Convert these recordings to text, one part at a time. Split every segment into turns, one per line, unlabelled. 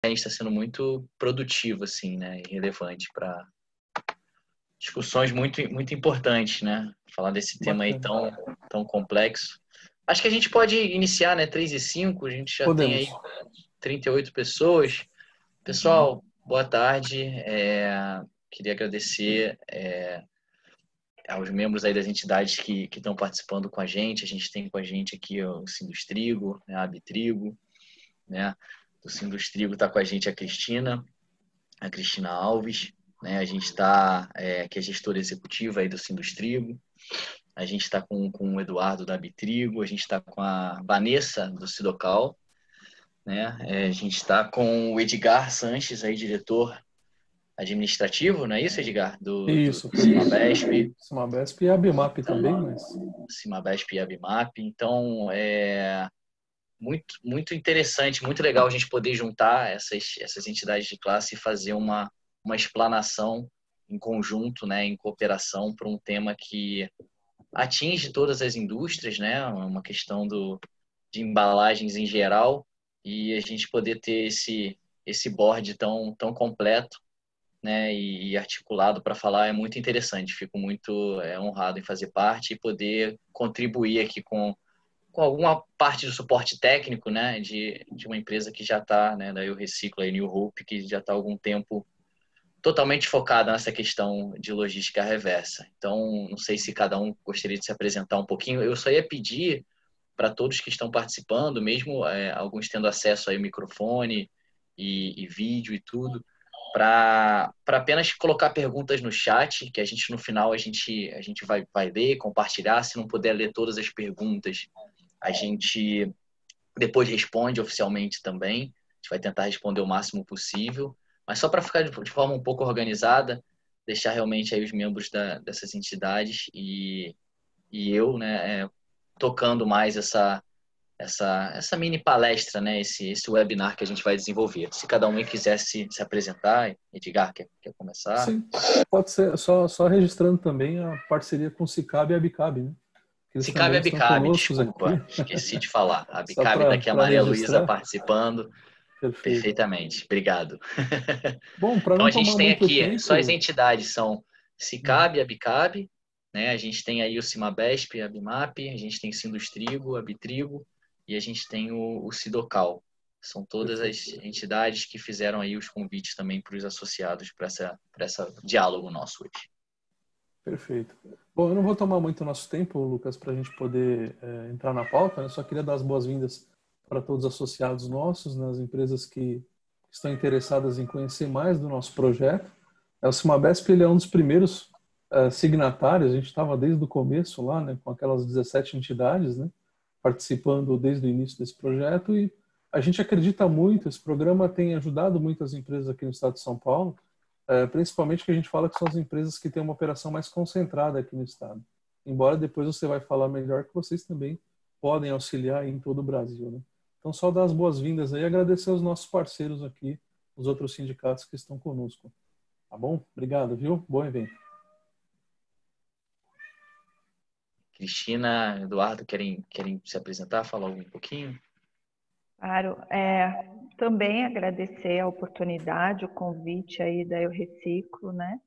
gente está sendo muito produtivo, assim, né? E relevante para discussões muito importantes, né? Falar desse tema aí
Bacana.
tão complexo. Acho que a gente pode iniciar, né? 3 e 5, a gente já tem aí
Podemos.
38 pessoas. Pessoal, boa tarde. Queria agradecer aos membros aí das entidades que estão participando com a gente. A gente tem com a gente aqui o Sindustrigo, né? A Abitrigo, né? Do Sindustrigo está com a gente a Cristina Alves, né? A gente está, que é gestora executiva aí do Sindustrigo. A gente está com o Eduardo da Abitrigo, a gente está com a Vanessa do Sidocal, né? A gente está com o Edgar Sanches, aí, diretor administrativo, não é isso, Edgar? Do
Isso,
Cimabesp.
Cimabesp e a Abimap também, mas...
Cimabesp e Abimap. Então, muito interessante, muito legal a gente poder juntar essas entidades de classe e fazer uma explanação em conjunto, né, em cooperação para um tema que atinge todas as indústrias, né, uma questão de embalagens em geral, e a gente poder ter esse board tão completo, né, e articulado para falar é muito interessante. Fico muito honrado em fazer parte e poder contribuir aqui com alguma parte do suporte técnico, né, de uma empresa que já está, né, da Eu Reciclo, a New Hope, que já está há algum tempo totalmente focada nessa questão de logística reversa. Então, não sei se cada um gostaria de se apresentar um pouquinho. Eu só ia pedir para todos que estão participando, mesmo alguns tendo acesso aí ao microfone e vídeo e tudo, para apenas colocar perguntas no chat, que a gente no final a gente vai ler, compartilhar. Se não puder ler todas as perguntas, a gente depois responde oficialmente também. A gente vai tentar responder o máximo possível. Mas só para ficar de forma um pouco organizada, deixar realmente aí os membros dessas entidades e eu, né, tocando mais essa mini palestra, né, esse webinar que a gente vai desenvolver. Se cada um aí quiser se apresentar, Edgar, quer começar?
Sim, pode ser. Só registrando também a parceria com o Cicab e a Bicab, né? Que eles
Cicab e
também estão
Abicab,
conosco aqui.
desculpa, esqueci de falar. A
Só
Abicab daqui a
para
Maria Luísa
registrar.
participando
Perfeito.
perfeitamente. Obrigado.
Bom, para
Então
não
a gente
tomar
tem
muito
aqui, só as
tempo...
entidades são
Uhum.
Cicab, Abicab, né? A gente tem aí o Cimabesp, a Abimap, a gente tem Sindustrigo, a Bitrigo e a gente tem o Sidocal. São todas
Perfeito.
as entidades que fizeram aí os convites também para os associados para essa diálogo nosso hoje.
Perfeito. Bom, eu não vou tomar muito nosso tempo, Lucas, para a gente poder entrar na pauta, né? Só queria dar as boas-vindas para todos os associados nossos, nas empresas que estão interessadas em conhecer mais do nosso projeto. O Cimabesp, ele é um dos primeiros signatários, a gente estava desde o começo lá, né, com aquelas 17 entidades, né, participando desde o início desse projeto, e a gente acredita muito, esse programa tem ajudado muitas empresas aqui no estado de São Paulo, principalmente que a gente fala que são as empresas que têm uma operação mais concentrada aqui no estado. Embora depois você vai falar melhor que vocês também podem auxiliar em todo o Brasil, né? Então, só dar as boas-vindas aí e agradecer aos nossos parceiros aqui, os outros sindicatos que estão conosco. Tá bom? Obrigado, viu? Bom evento.
Cristina, Eduardo, querem se apresentar, falar um pouquinho?
Claro, também agradecer a oportunidade, o convite aí da Eu Reciclo, né?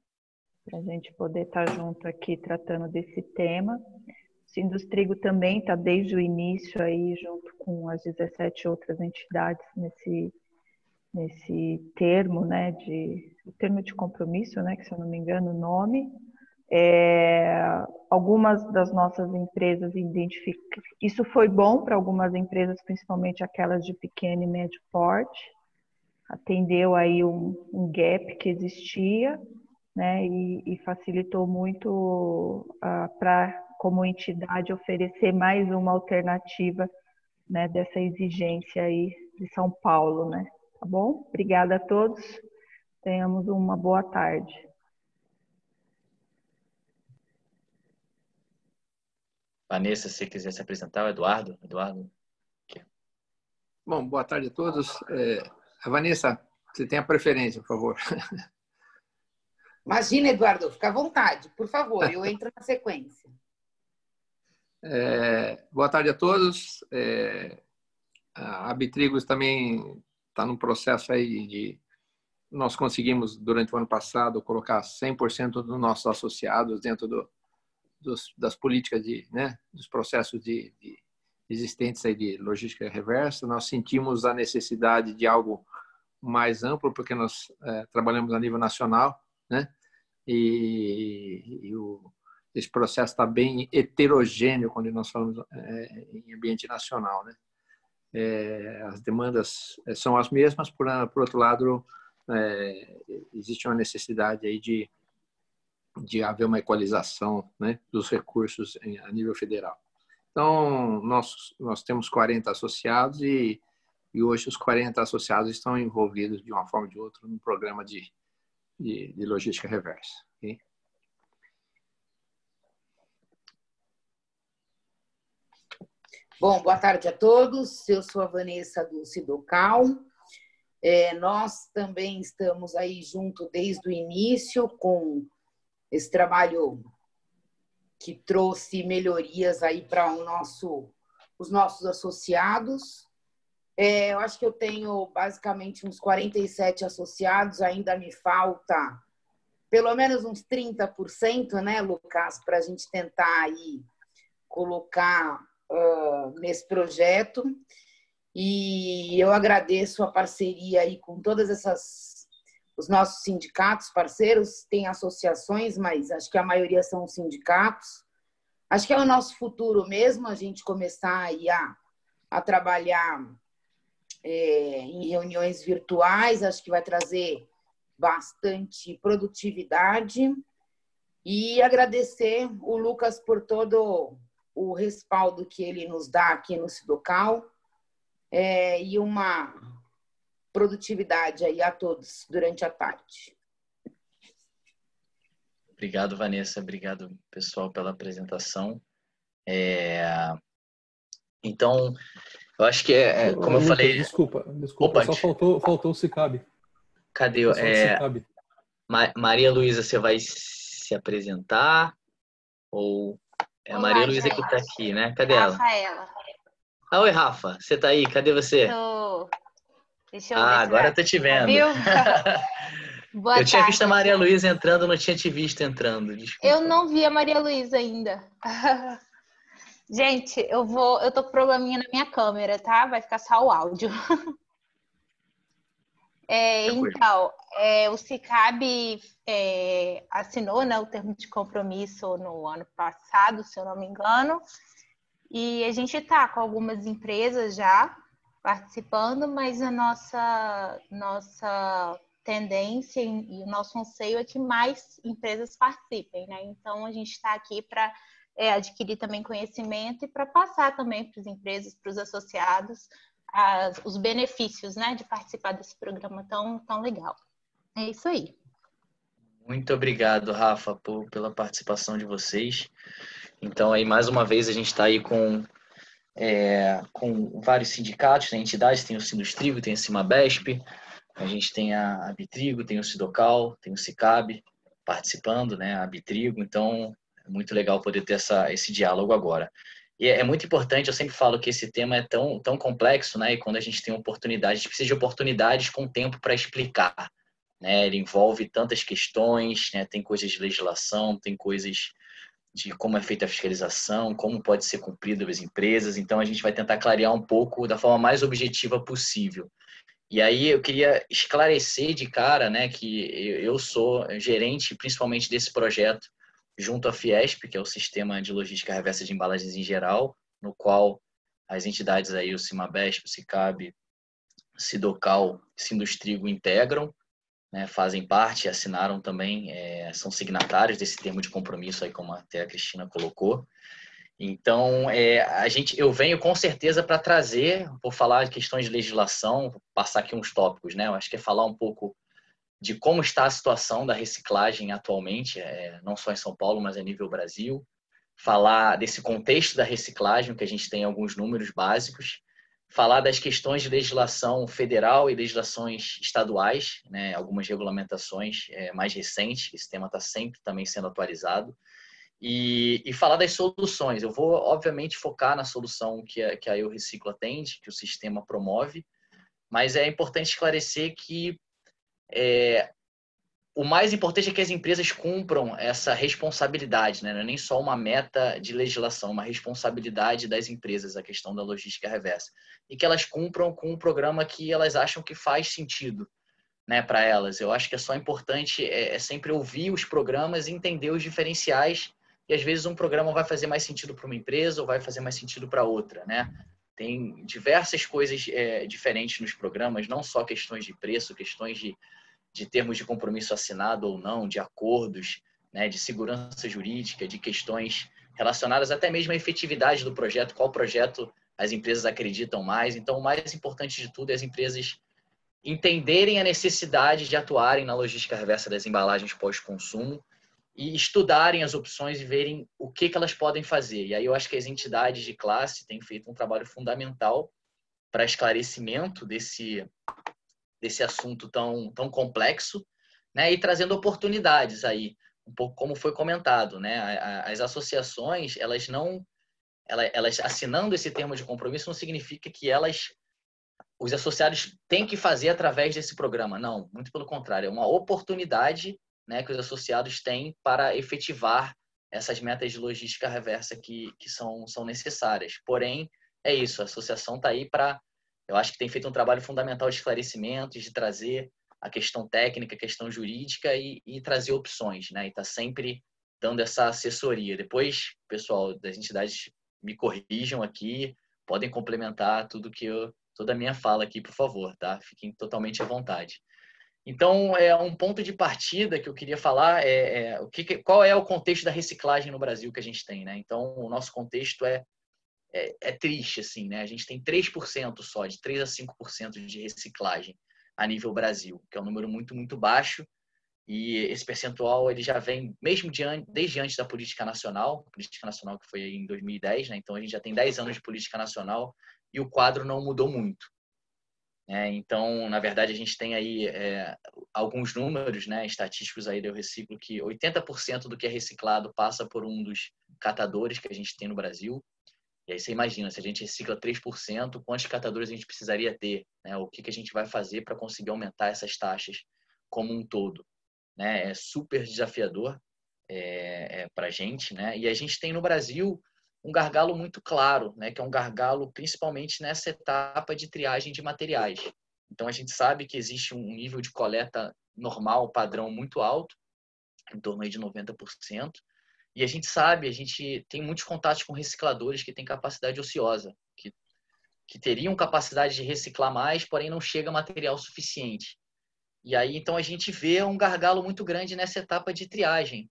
Para a gente poder estar junto aqui tratando desse tema. O Sindustrigo também está desde o início aí, junto com as 17 outras entidades nesse termo, né? O termo de compromisso, né? Que se eu não me engano o nome. Algumas das nossas empresas identificam. Isso foi bom para algumas empresas, principalmente aquelas de pequeno e médio porte. Atendeu aí um gap que existia, né? E facilitou muito para, como entidade, oferecer mais uma alternativa, né, dessa exigência aí de São Paulo, né? Tá bom? Obrigada a todos. Tenhamos uma boa tarde.
Vanessa, se você quiser se apresentar, o Eduardo.
Bom, boa tarde a todos. Vanessa, você tem a preferência, por favor.
Imagina, Eduardo, fica à vontade, por favor, eu entro na sequência.
Boa tarde a todos. A Abitrigos também tá num processo aí de... Nós conseguimos, durante o ano passado, colocar 100% dos nossos associados dentro das políticas né, dos processos existentes aí de logística reversa. Nós sentimos a necessidade de algo mais amplo, porque nós trabalhamos a nível nacional, né? Esse processo está bem heterogêneo quando nós falamos em ambiente nacional, né? As demandas são as mesmas, por outro lado, existe uma necessidade aí de haver uma equalização, né, dos recursos a nível federal. Então, nós temos 40 associados e hoje os 40 associados estão envolvidos de uma forma ou de outra no programa de logística reversa. Okay?
Bom, boa tarde a todos. Eu sou a Vanessa do Sidocal. Nós também estamos aí junto desde o início com esse trabalho que trouxe melhorias aí para os nossos associados. Eu acho que eu tenho basicamente uns 47 associados, ainda me falta pelo menos uns 30%, né, Lucas, para a gente tentar aí colocar nesse projeto. E eu agradeço a parceria aí com todas os nossos sindicatos parceiros. Tem associações, mas acho que a maioria são sindicatos. Acho que é o nosso futuro mesmo, a gente começar aí a trabalhar em reuniões virtuais. Acho que vai trazer bastante produtividade. E agradecer o Lucas por todo o respaldo que ele nos dá aqui no Sidocal, e uma produtividade aí a todos durante a tarde.
Obrigado, Vanessa. Obrigado, pessoal, pela apresentação. Então, eu acho que como eu
Lucas,
falei...
Desculpa.
Opa,
Só faltou o Cicabe.
cadê?
Cicabe.
Maria Luísa, você vai se apresentar? Ou é a
Olá,
Maria Luísa
gente.
que está aqui, né? Cadê ela?
Rafaela.
Oi, Rafa. Você tá aí? Cadê você?
Tô. Deixa eu ver se
Agora
vai.
eu tô te vendo.
Viu? Boa
Eu tinha
tarde,
visto a Maria
gente.
Luísa entrando, não tinha te visto entrando. Desculpa.
Eu não vi a Maria Luísa ainda. Gente, eu tô com probleminha na minha câmera, tá? Vai ficar só o áudio. Então, o Cicabe assinou, né, o termo de compromisso no ano passado, se eu não me engano, e a gente está com algumas empresas já participando, mas a nossa tendência e o nosso anseio é que mais empresas participem, né? Então, a gente está aqui para adquirir também conhecimento e para passar também para as empresas, para os associados, os benefícios, né, de participar desse programa tão legal. É isso aí.
Muito obrigado, Rafa, pela participação de vocês. Então, aí, mais uma vez, a gente está aí com vários sindicatos, né, entidades, tem o Sindustrigo, tem a Cimabesp, a gente tem a Abitrigo, tem o Sidocal, tem o Cicabe participando, né, a Abitrigo. Então, é muito legal poder ter esse diálogo agora. E é muito importante, eu sempre falo que esse tema é tão complexo, né? E quando a gente tem oportunidade, a gente precisa de oportunidades com tempo para explicar, né? Ele envolve tantas questões, né? Tem coisas de legislação, tem coisas de como é feita a fiscalização, como pode ser cumprido pelas empresas. Então, a gente vai tentar clarear um pouco da forma mais objetiva possível. E aí, eu queria esclarecer de cara, né? Que eu sou gerente, principalmente desse projeto, junto à Fiesp, que é o Sistema de Logística Reversa de Embalagens em Geral, no qual as entidades aí, o Cimabesp, o Cicabe, Sidocal, Sindustrigo integram, né, fazem parte, assinaram também, são signatários desse termo de compromisso, aí, como até a Cristina colocou. Então, eu venho com certeza para trazer, vou falar de questões de legislação, vou passar aqui uns tópicos, né? Eu acho que é falar um pouco de como está a situação da reciclagem atualmente, não só em São Paulo, mas a nível Brasil. Falar desse contexto da reciclagem, que a gente tem alguns números básicos. Falar das questões de legislação federal e legislações estaduais, né? Algumas regulamentações mais recentes, esse tema está sempre também sendo atualizado. E falar das soluções. Eu vou, obviamente, focar na solução que a Eu Reciclo atende, que o sistema promove, mas é importante esclarecer que o mais importante é que as empresas cumpram essa responsabilidade, né? Não é nem só uma meta de legislação, uma responsabilidade das empresas, a questão da logística reversa. E que elas cumpram com um programa que elas acham que faz sentido, né, para elas. Eu acho que é só importante sempre ouvir os programas e entender os diferenciais. E às vezes um programa vai fazer mais sentido para uma empresa ou vai fazer mais sentido para outra, né? Tem diversas coisas diferentes nos programas, não só questões de preço, questões de termos de compromisso assinado ou não, de acordos, né, de segurança jurídica, de questões relacionadas até mesmo à efetividade do projeto, qual projeto as empresas acreditam mais. Então, o mais importante de tudo é as empresas entenderem a necessidade de atuarem na logística reversa das embalagens pós-consumo e estudarem as opções e verem o que elas podem fazer. E aí eu acho que as entidades de classe têm feito um trabalho fundamental para esclarecimento desse assunto tão complexo, né? E trazendo oportunidades aí, um pouco como foi comentado, né? As associações, elas assinando esse termo de compromisso não significa que os associados têm que fazer através desse programa. Não, muito pelo contrário, é uma oportunidade, né, que os associados têm para efetivar essas metas de logística reversa que são necessárias. Porém, é isso, a associação está aí para... Eu acho que tem feito um trabalho fundamental de esclarecimento, de trazer a questão técnica, a questão jurídica e trazer opções, né? E está sempre dando essa assessoria. Depois, pessoal das entidades me corrijam aqui, podem complementar toda a minha fala aqui, por favor, tá? Fiquem totalmente à vontade. Então, um ponto de partida que eu queria falar qual é o contexto da reciclagem no Brasil que a gente tem, né? Então, o nosso contexto é triste, assim, né? A gente tem 3% só, de 3 a 5% de reciclagem a nível Brasil, que é um número muito, muito baixo. E esse percentual ele já vem mesmo desde antes da política nacional que foi em 2010, né? Então a gente já tem 10 anos de política nacional e o quadro não mudou muito. Então, na verdade, a gente tem aí alguns números, né, estatísticos aí do reciclo, que 80% do que é reciclado passa por um dos catadores que a gente tem no Brasil. E aí você imagina, se a gente recicla 3%, quantos catadores a gente precisaria ter? Né? O que a gente vai fazer para conseguir aumentar essas taxas como um todo? Né? É super desafiador para a gente, né? E a gente tem no Brasil um gargalo muito claro, né? Que é um gargalo principalmente nessa etapa de triagem de materiais. Então a gente sabe que existe um nível de coleta normal, padrão muito alto, em torno aí de 90%. E a gente tem muitos contatos com recicladores que têm capacidade ociosa, que teriam capacidade de reciclar mais, porém não chega material suficiente. E aí, então, a gente vê um gargalo muito grande nessa etapa de triagem,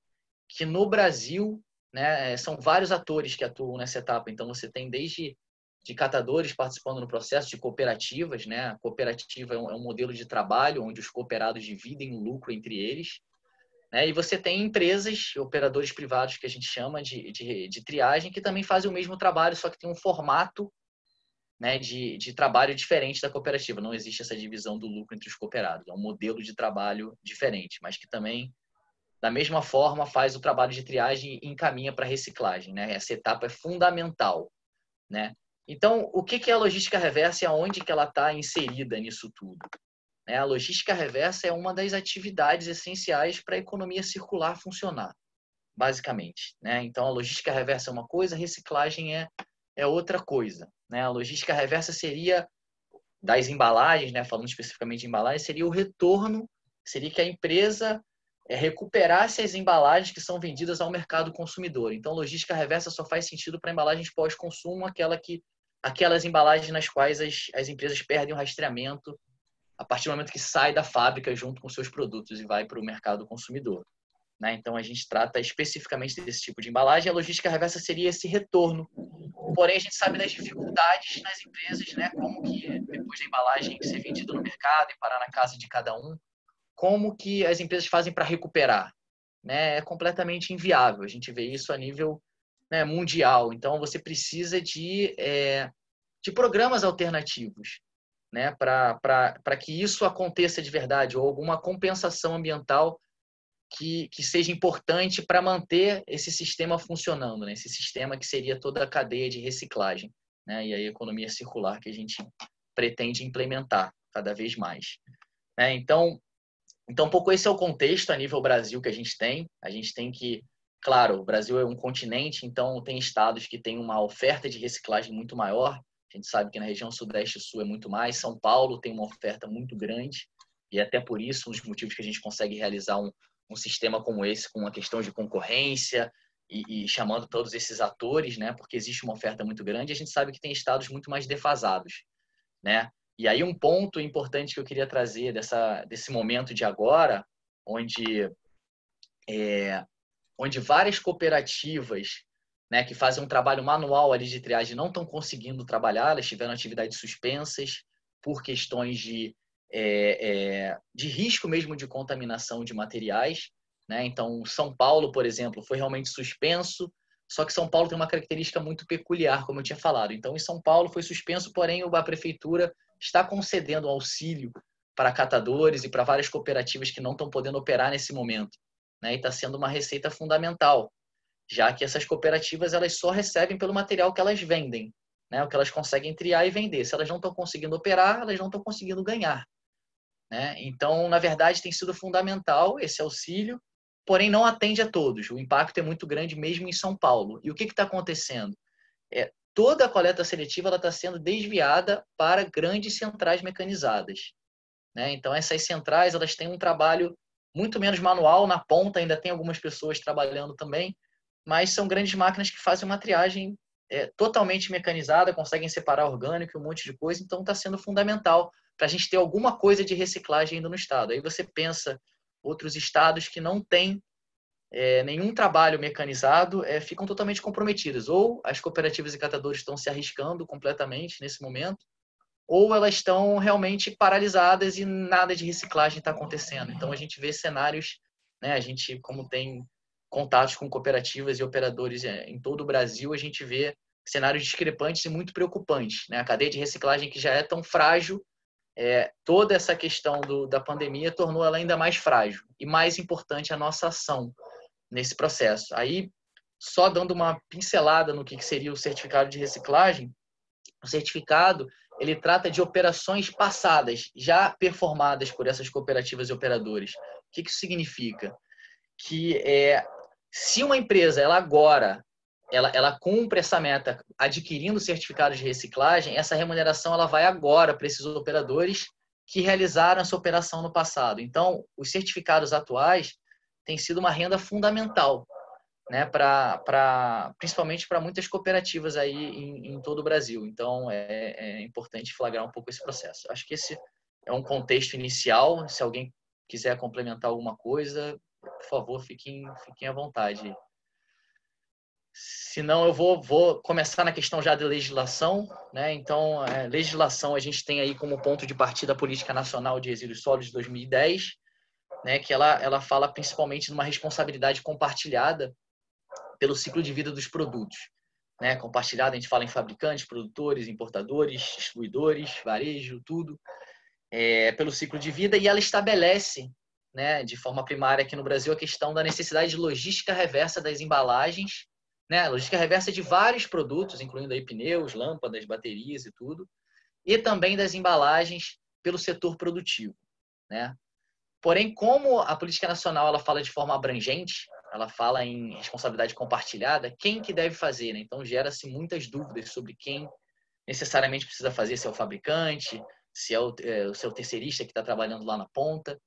que no Brasil, né, são vários atores que atuam nessa etapa. Então, você tem desde de catadores participando no processo, de cooperativas, né? A cooperativa é um modelo de trabalho onde os cooperados dividem o lucro entre eles. E você tem empresas, operadores privados que a gente chama de triagem, que também fazem o mesmo trabalho, só que tem um formato, né, de trabalho diferente da cooperativa. Não existe essa divisão do lucro entre os cooperados. É um modelo de trabalho diferente, mas que também, da mesma forma, faz o trabalho de triagem e encaminha para a reciclagem. Né? Essa etapa é fundamental. Né? Então, o que é a logística reversa e aonde que ela está inserida nisso tudo? A logística reversa é uma das atividades essenciais para a economia circular funcionar, basicamente. Então, a logística reversa é uma coisa, a reciclagem é outra coisa. A logística reversa seria das embalagens, falando especificamente de embalagens, seria o retorno, seria que a empresa recuperasse as embalagens que são vendidas ao mercado consumidor. Então, logística reversa só faz sentido para embalagens pós-consumo, aquelas embalagens nas quais as empresas perdem o rastreamento a partir do momento que sai da fábrica junto com seus produtos e vai para o mercado consumidor. Então, a gente trata especificamente desse tipo de embalagem. A logística reversa seria esse retorno. Porém, a gente sabe das dificuldades nas empresas, como que depois da embalagem ser vendida no mercado e parar na casa de cada um, como que as empresas fazem para recuperar. É completamente inviável. A gente vê isso a nível mundial. Então, você precisa de programas alternativos, para que isso aconteça de verdade, ou alguma compensação ambiental que seja importante para manter esse sistema funcionando, esse sistema que seria toda a cadeia de reciclagem, e a economia circular que a gente pretende implementar. cada vez mais. Né? Então, um pouco esse é o contexto a nível Brasil que a gente tem. A gente tem que, claro, o Brasil é um continente, então tem estados que têm uma oferta de reciclagem muito maior. A gente sabe que na região Sudeste e Sul é muito mais. São Paulo tem uma oferta muito grande e até por isso, um dos motivos que a gente consegue realizar um sistema como esse, com uma questão de concorrência e chamando todos esses atores, né? Porque existe uma oferta muito grande. A gente sabe que tem estados muito mais defasados, né? E aí um ponto importante que eu queria trazer desse momento de agora, onde várias cooperativas, né, que fazem um trabalho manual ali de triagem não estão conseguindo trabalhar, elas tiveram atividades suspensas por questões de risco mesmo de contaminação de materiais. Né? Então, São Paulo, por exemplo, foi realmente suspenso, só que São Paulo tem uma característica muito peculiar, como eu tinha falado. Então, em São Paulo foi suspenso, porém a prefeitura está concedendo auxílio para catadores e para várias cooperativas que não estão podendo operar nesse momento. Né? E está sendo uma receita fundamental, já que essas cooperativas elas só recebem pelo material que elas vendem, né? O que elas conseguem triar e vender. Se elas não estão conseguindo operar, elas não estão conseguindo ganhar. Né? Então, na verdade, tem sido fundamental esse auxílio, porém não atende a todos. O impacto é muito grande mesmo em São Paulo. E o que está acontecendo? Toda a coleta seletiva está sendo desviada para grandes centrais mecanizadas. Né? Então, essas centrais elas têm um trabalho muito menos manual, na ponta ainda tem algumas pessoas trabalhando também, mas são grandes máquinas que fazem uma triagem totalmente mecanizada, conseguem separar orgânico e um monte de coisa, então está sendo fundamental para a gente ter alguma coisa de reciclagem ainda no estado. Aí você pensa outros estados que não têm nenhum trabalho mecanizado, ficam totalmente comprometidos. Ou as cooperativas e catadores estão se arriscando completamente nesse momento, ou elas estão realmente paralisadas e nada de reciclagem está acontecendo. Então, a gente vê cenários, né, a gente, como tem contatos com cooperativas e operadores em todo o Brasil, a gente vê cenários discrepantes e muito preocupantes. Né? A cadeia de reciclagem, que já é tão frágil, toda essa questão da pandemia tornou ela ainda mais frágil. E mais importante, a nossa ação nesse processo. Aí, só dando uma pincelada no que seria o certificado de reciclagem, o certificado ele trata de operações passadas, já performadas por essas cooperativas e operadores. O que isso significa? Que se uma empresa ela agora ela cumpre essa meta adquirindo certificado de reciclagem, essa remuneração ela vai agora para esses operadores que realizaram essa operação no passado. Então, os certificados atuais têm sido uma renda fundamental, né, principalmente para muitas cooperativas aí em todo o Brasil. Então, é importante flagrar um pouco esse processo. Acho que esse é um contexto inicial. Se alguém quiser complementar alguma coisa, por favor, fiquem à vontade. Se não, eu vou começar na questão já de legislação. Né? Então, legislação, a gente tem aí como ponto de partida a Política Nacional de Resíduos Sólidos de 2010, né, que ela fala principalmente de uma responsabilidade compartilhada pelo ciclo de vida dos produtos. Né? Compartilhado, a gente fala em fabricantes, produtores, importadores, distribuidores, varejo, tudo, pelo ciclo de vida, e ela estabelece, né, de forma primária aqui no Brasil, a questão da necessidade de logística reversa das embalagens, né? Logística reversa de vários produtos, incluindo aí pneus, lâmpadas, baterias e tudo, e também das embalagens pelo setor produtivo. Né? Porém, como a política nacional ela fala de forma abrangente, ela fala em responsabilidade compartilhada, quem que deve fazer? Né? Então, gera-se muitas dúvidas sobre quem necessariamente precisa fazer, se é o fabricante, se é o seu terceirista que está trabalhando lá na ponta.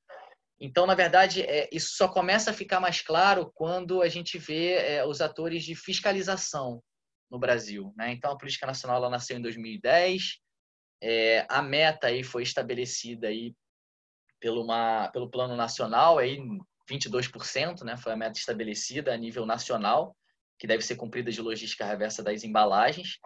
Então, na verdade, isso só começa a ficar mais claro quando a gente vê os atores de fiscalização no Brasil. Né? Então, a política nacional ela nasceu em 2010, a meta aí foi estabelecida aí pelo Plano Nacional, aí 22%, né, foi a meta estabelecida a nível nacional, que deve ser cumprida de logística reversa das embalagens.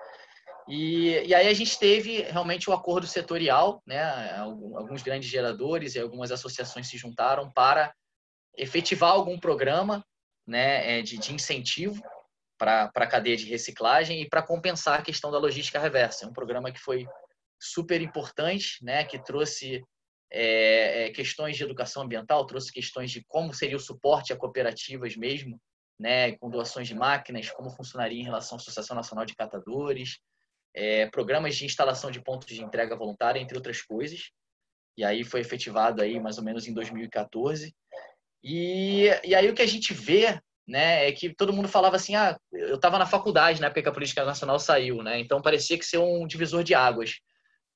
E aí a gente teve realmente o acordo setorial, né, alguns grandes geradores e algumas associações se juntaram para efetivar algum programa, né, de incentivo para a cadeia de reciclagem e para compensar a questão da logística reversa. É um programa que foi super importante, né, que trouxe questões de educação ambiental, trouxe questões de como seria o suporte a cooperativas mesmo, né, com doações de máquinas, como funcionaria em relação à Associação Nacional de Catadores, programas de instalação de pontos de entrega voluntária, entre outras coisas. e aí foi efetivado aí mais ou menos em 2014. E aí o que a gente vê, né, é que todo mundo falava assim, eu estava na faculdade na época que a política nacional saiu, né, então parecia que ser um divisor de águas.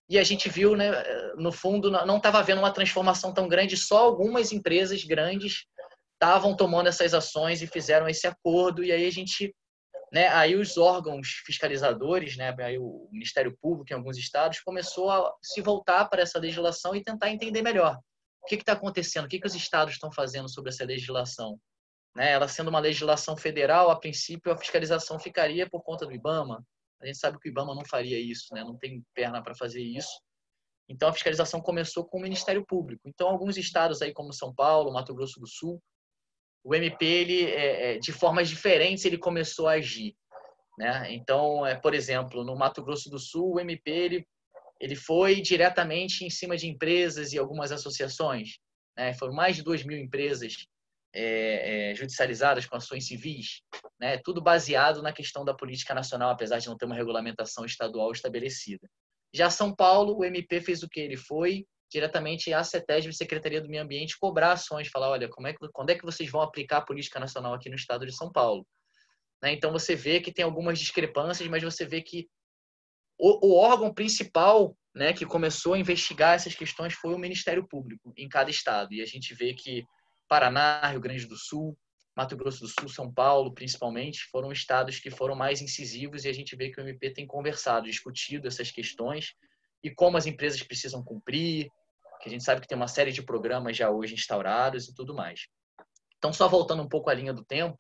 E a gente viu, né, no fundo, não estava havendo uma transformação tão grande, só algumas empresas grandes estavam tomando essas ações e fizeram esse acordo, e aí a gente, né, aí os órgãos fiscalizadores, né, aí o Ministério Público em alguns estados começou a se voltar para essa legislação e tentar entender melhor o que está acontecendo, o que os estados estão fazendo sobre essa legislação. Né? Ela sendo uma legislação federal, a princípio a fiscalização ficaria por conta do IBAMA. A gente sabe que o IBAMA não faria isso, né? Não tem perna para fazer isso. Então a fiscalização começou com o Ministério Público. Então alguns estados aí como São Paulo, Mato Grosso do Sul, o MP ele de formas diferentes ele começou a agir, né? Então, por exemplo, no Mato Grosso do Sul, o MP ele foi diretamente em cima de empresas e algumas associações, né? Foram mais de 2.000 empresas judicializadas com ações civis, né? Tudo baseado na questão da política nacional, apesar de não ter uma regulamentação estadual estabelecida. Já São Paulo, o MP fez o que? Ele foi diretamente à CETESB, Secretaria do Meio Ambiente, cobrar ações, falar, olha, quando é que vocês vão aplicar a política nacional aqui no estado de São Paulo? Né? Então você vê que tem algumas discrepâncias, mas você vê que o órgão principal, né, que começou a investigar essas questões foi o Ministério Público em cada estado. E a gente vê que Paraná, Rio Grande do Sul, Mato Grosso do Sul, São Paulo, principalmente, foram estados que foram mais incisivos e a gente vê que o MP tem conversado, discutido essas questões e como as empresas precisam cumprir, que a gente sabe que tem uma série de programas já hoje instaurados e tudo mais. Então, só voltando um pouco à linha do tempo,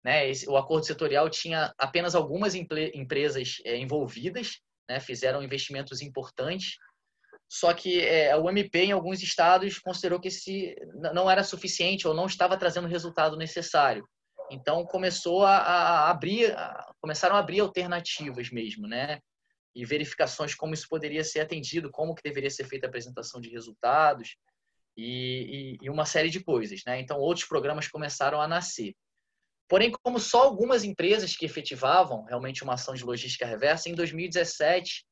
né, o acordo setorial tinha apenas algumas empresas envolvidas, né, fizeram investimentos importantes, só que o MP em alguns estados considerou que esse não era suficiente ou não estava trazendo o resultado necessário. Então começaram a abrir alternativas mesmo, né? E verificações como isso poderia ser atendido, como que deveria ser feita a apresentação de resultados e uma série de coisas, né? Então outros programas começaram a nascer. Porém, como só algumas empresas que efetivavam realmente uma ação de logística reversa, em 2017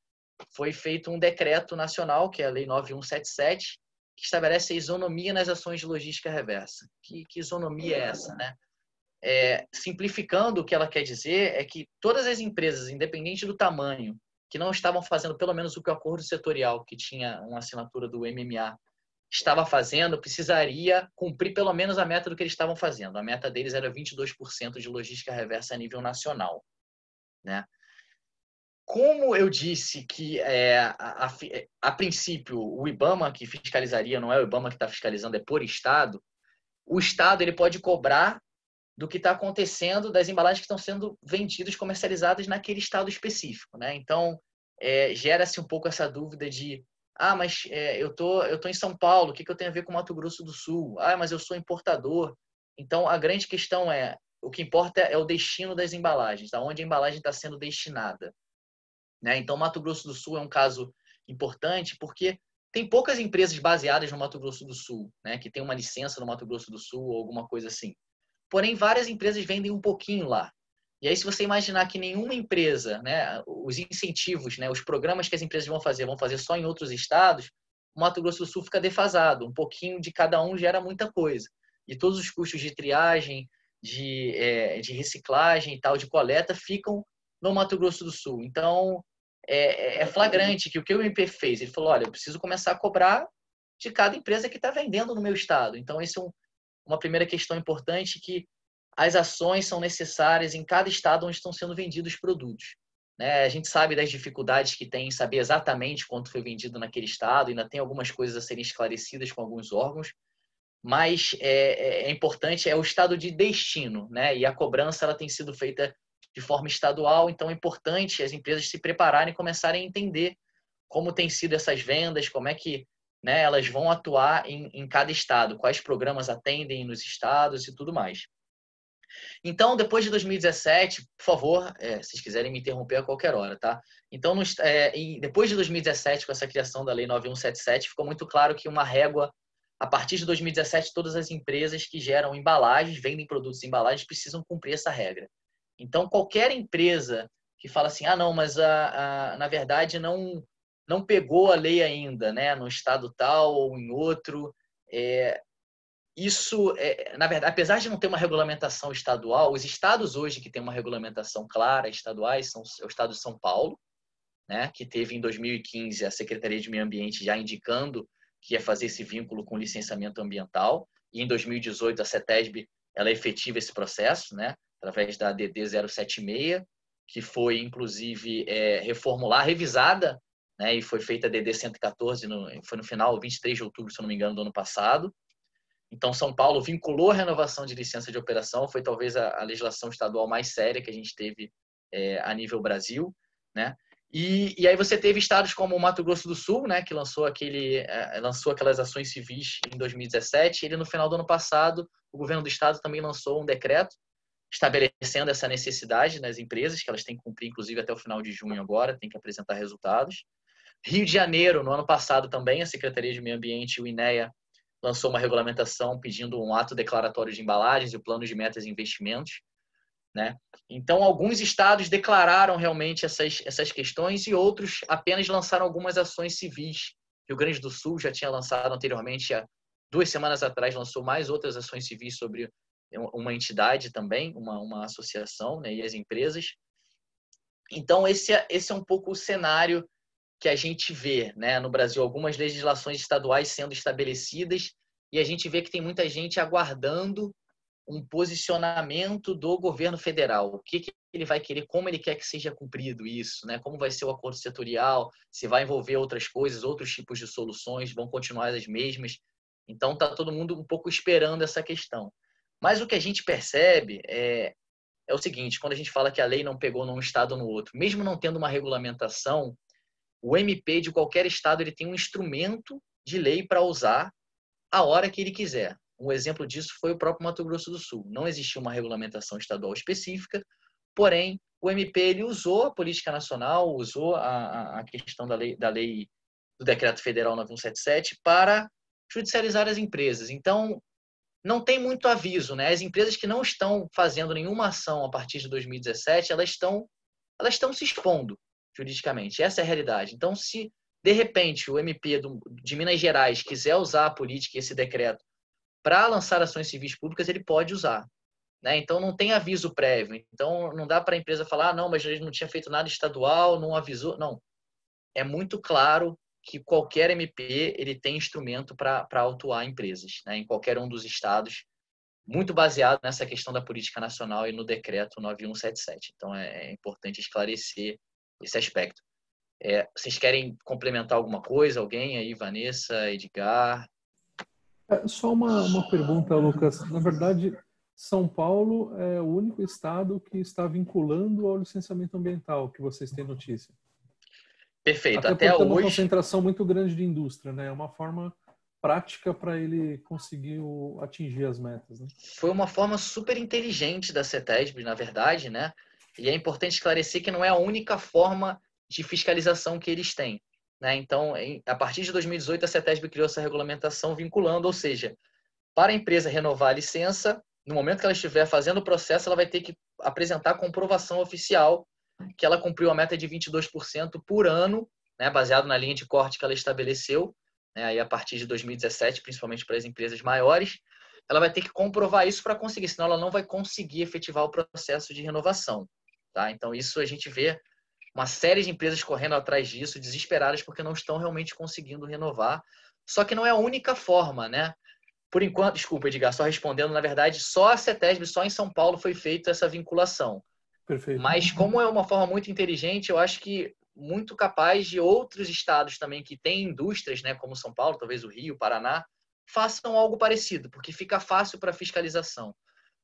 foi feito um decreto nacional, que é a Lei 9177, que estabelece a isonomia nas ações de logística reversa. Que isonomia é essa, né? Simplificando, o que ela quer dizer é que todas as empresas, independente do tamanho, que não estavam fazendo pelo menos o que o acordo setorial, que tinha uma assinatura do MMA, estava fazendo, precisaria cumprir pelo menos a meta do que eles estavam fazendo. A meta deles era 22% de logística reversa a nível nacional, né? Como eu disse que a princípio o IBAMA que fiscalizaria, não é o IBAMA que está fiscalizando, é por estado, o estado ele pode cobrar do que está acontecendo das embalagens que estão sendo vendidas, comercializadas naquele estado específico, né? Então, gera-se um pouco essa dúvida de mas eu tô em São Paulo, o que eu tenho a ver com Mato Grosso do Sul? Mas eu sou importador. Então, a grande questão o que importa é o destino das embalagens, aonde a embalagem está sendo destinada. Né? Então, Mato Grosso do Sul é um caso importante porque tem poucas empresas baseadas no Mato Grosso do Sul, né? Que tem uma licença no Mato Grosso do Sul ou alguma coisa assim. Porém, várias empresas vendem um pouquinho lá. E aí, se você imaginar que nenhuma empresa, né, os incentivos, né, os programas que as empresas vão fazer só em outros estados, o Mato Grosso do Sul fica defasado. Um pouquinho de cada um gera muita coisa. E todos os custos de triagem, de reciclagem e tal, de coleta, ficam no Mato Grosso do Sul. Então, é flagrante que o o MP fez? Ele falou, olha, eu preciso começar a cobrar de cada empresa que está vendendo no meu estado. Então, esse é uma primeira questão importante, que as ações são necessárias em cada estado onde estão sendo vendidos produtos. Né? A gente sabe das dificuldades que tem em saber exatamente quanto foi vendido naquele estado, ainda tem algumas coisas a serem esclarecidas com alguns órgãos, mas é importante, é o estado de destino, né? E a cobrança ela tem sido feita de forma estadual, então é importante as empresas se prepararem e começarem a entender como têm sido essas vendas, como é que, né, elas vão atuar em cada estado, quais programas atendem nos estados e tudo mais. Então, depois de 2017, por favor, se vocês quiserem me interromper a qualquer hora, tá? Então, depois de 2017, com essa criação da Lei 9177, ficou muito claro que uma régua, a partir de 2017, todas as empresas que geram embalagens, vendem produtos em embalagens, precisam cumprir essa regra. Então, qualquer empresa que fala assim, não, mas na verdade não não pegou a lei ainda, né, no estado tal ou em outro. Isso, na verdade, apesar de não ter uma regulamentação estadual, os estados hoje que têm uma regulamentação clara, estaduais, é o estado de São Paulo, né, que teve em 2015 a Secretaria de Meio Ambiente já indicando que ia fazer esse vínculo com licenciamento ambiental, e em 2018 a CETESB ela efetiva esse processo, né, através da DD 076, que foi inclusive revisada, né, e foi feita a DD 114, foi no final, 23 de outubro, se eu não me engano, do ano passado. Então, São Paulo vinculou a renovação de licença de operação, foi talvez a legislação estadual mais séria que a gente teve a nível Brasil, né? E aí você teve estados como o Mato Grosso do Sul, né, que lançou aquelas ações civis em 2017. Ele, no final do ano passado, o governo do estado também lançou um decreto estabelecendo essa necessidade nas empresas, que elas têm que cumprir, inclusive, até o final de junho agora, tem que apresentar resultados. Rio de Janeiro, no ano passado também, a Secretaria de Meio Ambiente e o INEA lançou uma regulamentação pedindo um ato declaratório de embalagens e o plano de metas e investimentos, né? Então, alguns estados declararam realmente essas questões e outros apenas lançaram algumas ações civis. Rio Grande do Sul já tinha lançado anteriormente, há 2 semanas atrás, lançou mais outras ações civis sobre uma entidade também, uma associação, né, e as empresas. Então, esse é um pouco o cenário que a gente vê, né, no Brasil, algumas legislações estaduais sendo estabelecidas e a gente vê que tem muita gente aguardando um posicionamento do governo federal. O que ele vai querer, como ele quer que seja cumprido isso, né? Como vai ser o acordo setorial, se vai envolver outras coisas, outros tipos de soluções, vão continuar as mesmas. Então, está todo mundo um pouco esperando essa questão. Mas o que a gente percebe é o seguinte, quando a gente fala que a lei não pegou num estado ou no outro, mesmo não tendo uma regulamentação, o MP de qualquer estado ele tem um instrumento de lei para usar a hora que ele quiser. Um exemplo disso foi o próprio Mato Grosso do Sul. Não existia uma regulamentação estadual específica, porém, o MP ele usou a política nacional, usou a questão da lei do Decreto Federal 9177 para judicializar as empresas. Então, não tem muito aviso, né? As empresas que não estão fazendo nenhuma ação a partir de 2017, elas estão se expondo juridicamente. Essa é a realidade. Então, se de repente o MP de Minas Gerais quiser usar a política e esse decreto para lançar ações civis públicas, ele pode usar, né? Então, não tem aviso prévio. Então, não dá para a empresa falar, não, mas ele não tinha feito nada estadual, não avisou. Não. É muito claro que qualquer MP ele tem instrumento para autuar empresas, né? Em qualquer um dos estados, muito baseado nessa questão da política nacional e no decreto 9177. Então, é importante esclarecer esse aspecto. Vocês querem complementar alguma coisa? Alguém aí, Vanessa, Edgar?
Só uma pergunta, Lucas. Na verdade, São Paulo é o único estado que está vinculando ao licenciamento ambiental, que vocês têm notícia.
Perfeito.
Até
Até
porque
hoje...
é uma concentração muito grande de indústria, né? É uma forma prática para ele conseguir atingir as metas, né?
Foi uma forma super inteligente da CETESB, na verdade, né? E é importante esclarecer que não é a única forma de fiscalização que eles têm, né? Então, a partir de 2018, a CETESB criou essa regulamentação vinculando, ou seja, para a empresa renovar a licença, no momento que ela estiver fazendo o processo, ela vai ter que apresentar a comprovação oficial que ela cumpriu a meta de 22% por ano, né? Baseado na linha de corte que ela estabeleceu, né? Aí a partir de 2017, principalmente para as empresas maiores, ela vai ter que comprovar isso para conseguir, senão ela não vai conseguir efetivar o processo de renovação, tá? Então, isso a gente vê uma série de empresas correndo atrás disso, desesperadas porque não estão realmente conseguindo renovar. Só que não é a única forma, né? Por enquanto, desculpa, Edgar, só respondendo, na verdade, só a CETESB, só em São Paulo foi feita essa vinculação.
Perfeito.
Mas como é uma forma muito inteligente, eu acho que muito capaz de outros estados também que têm indústrias, né, como São Paulo, talvez o Rio, Paraná, façam algo parecido, porque fica fácil para fiscalização.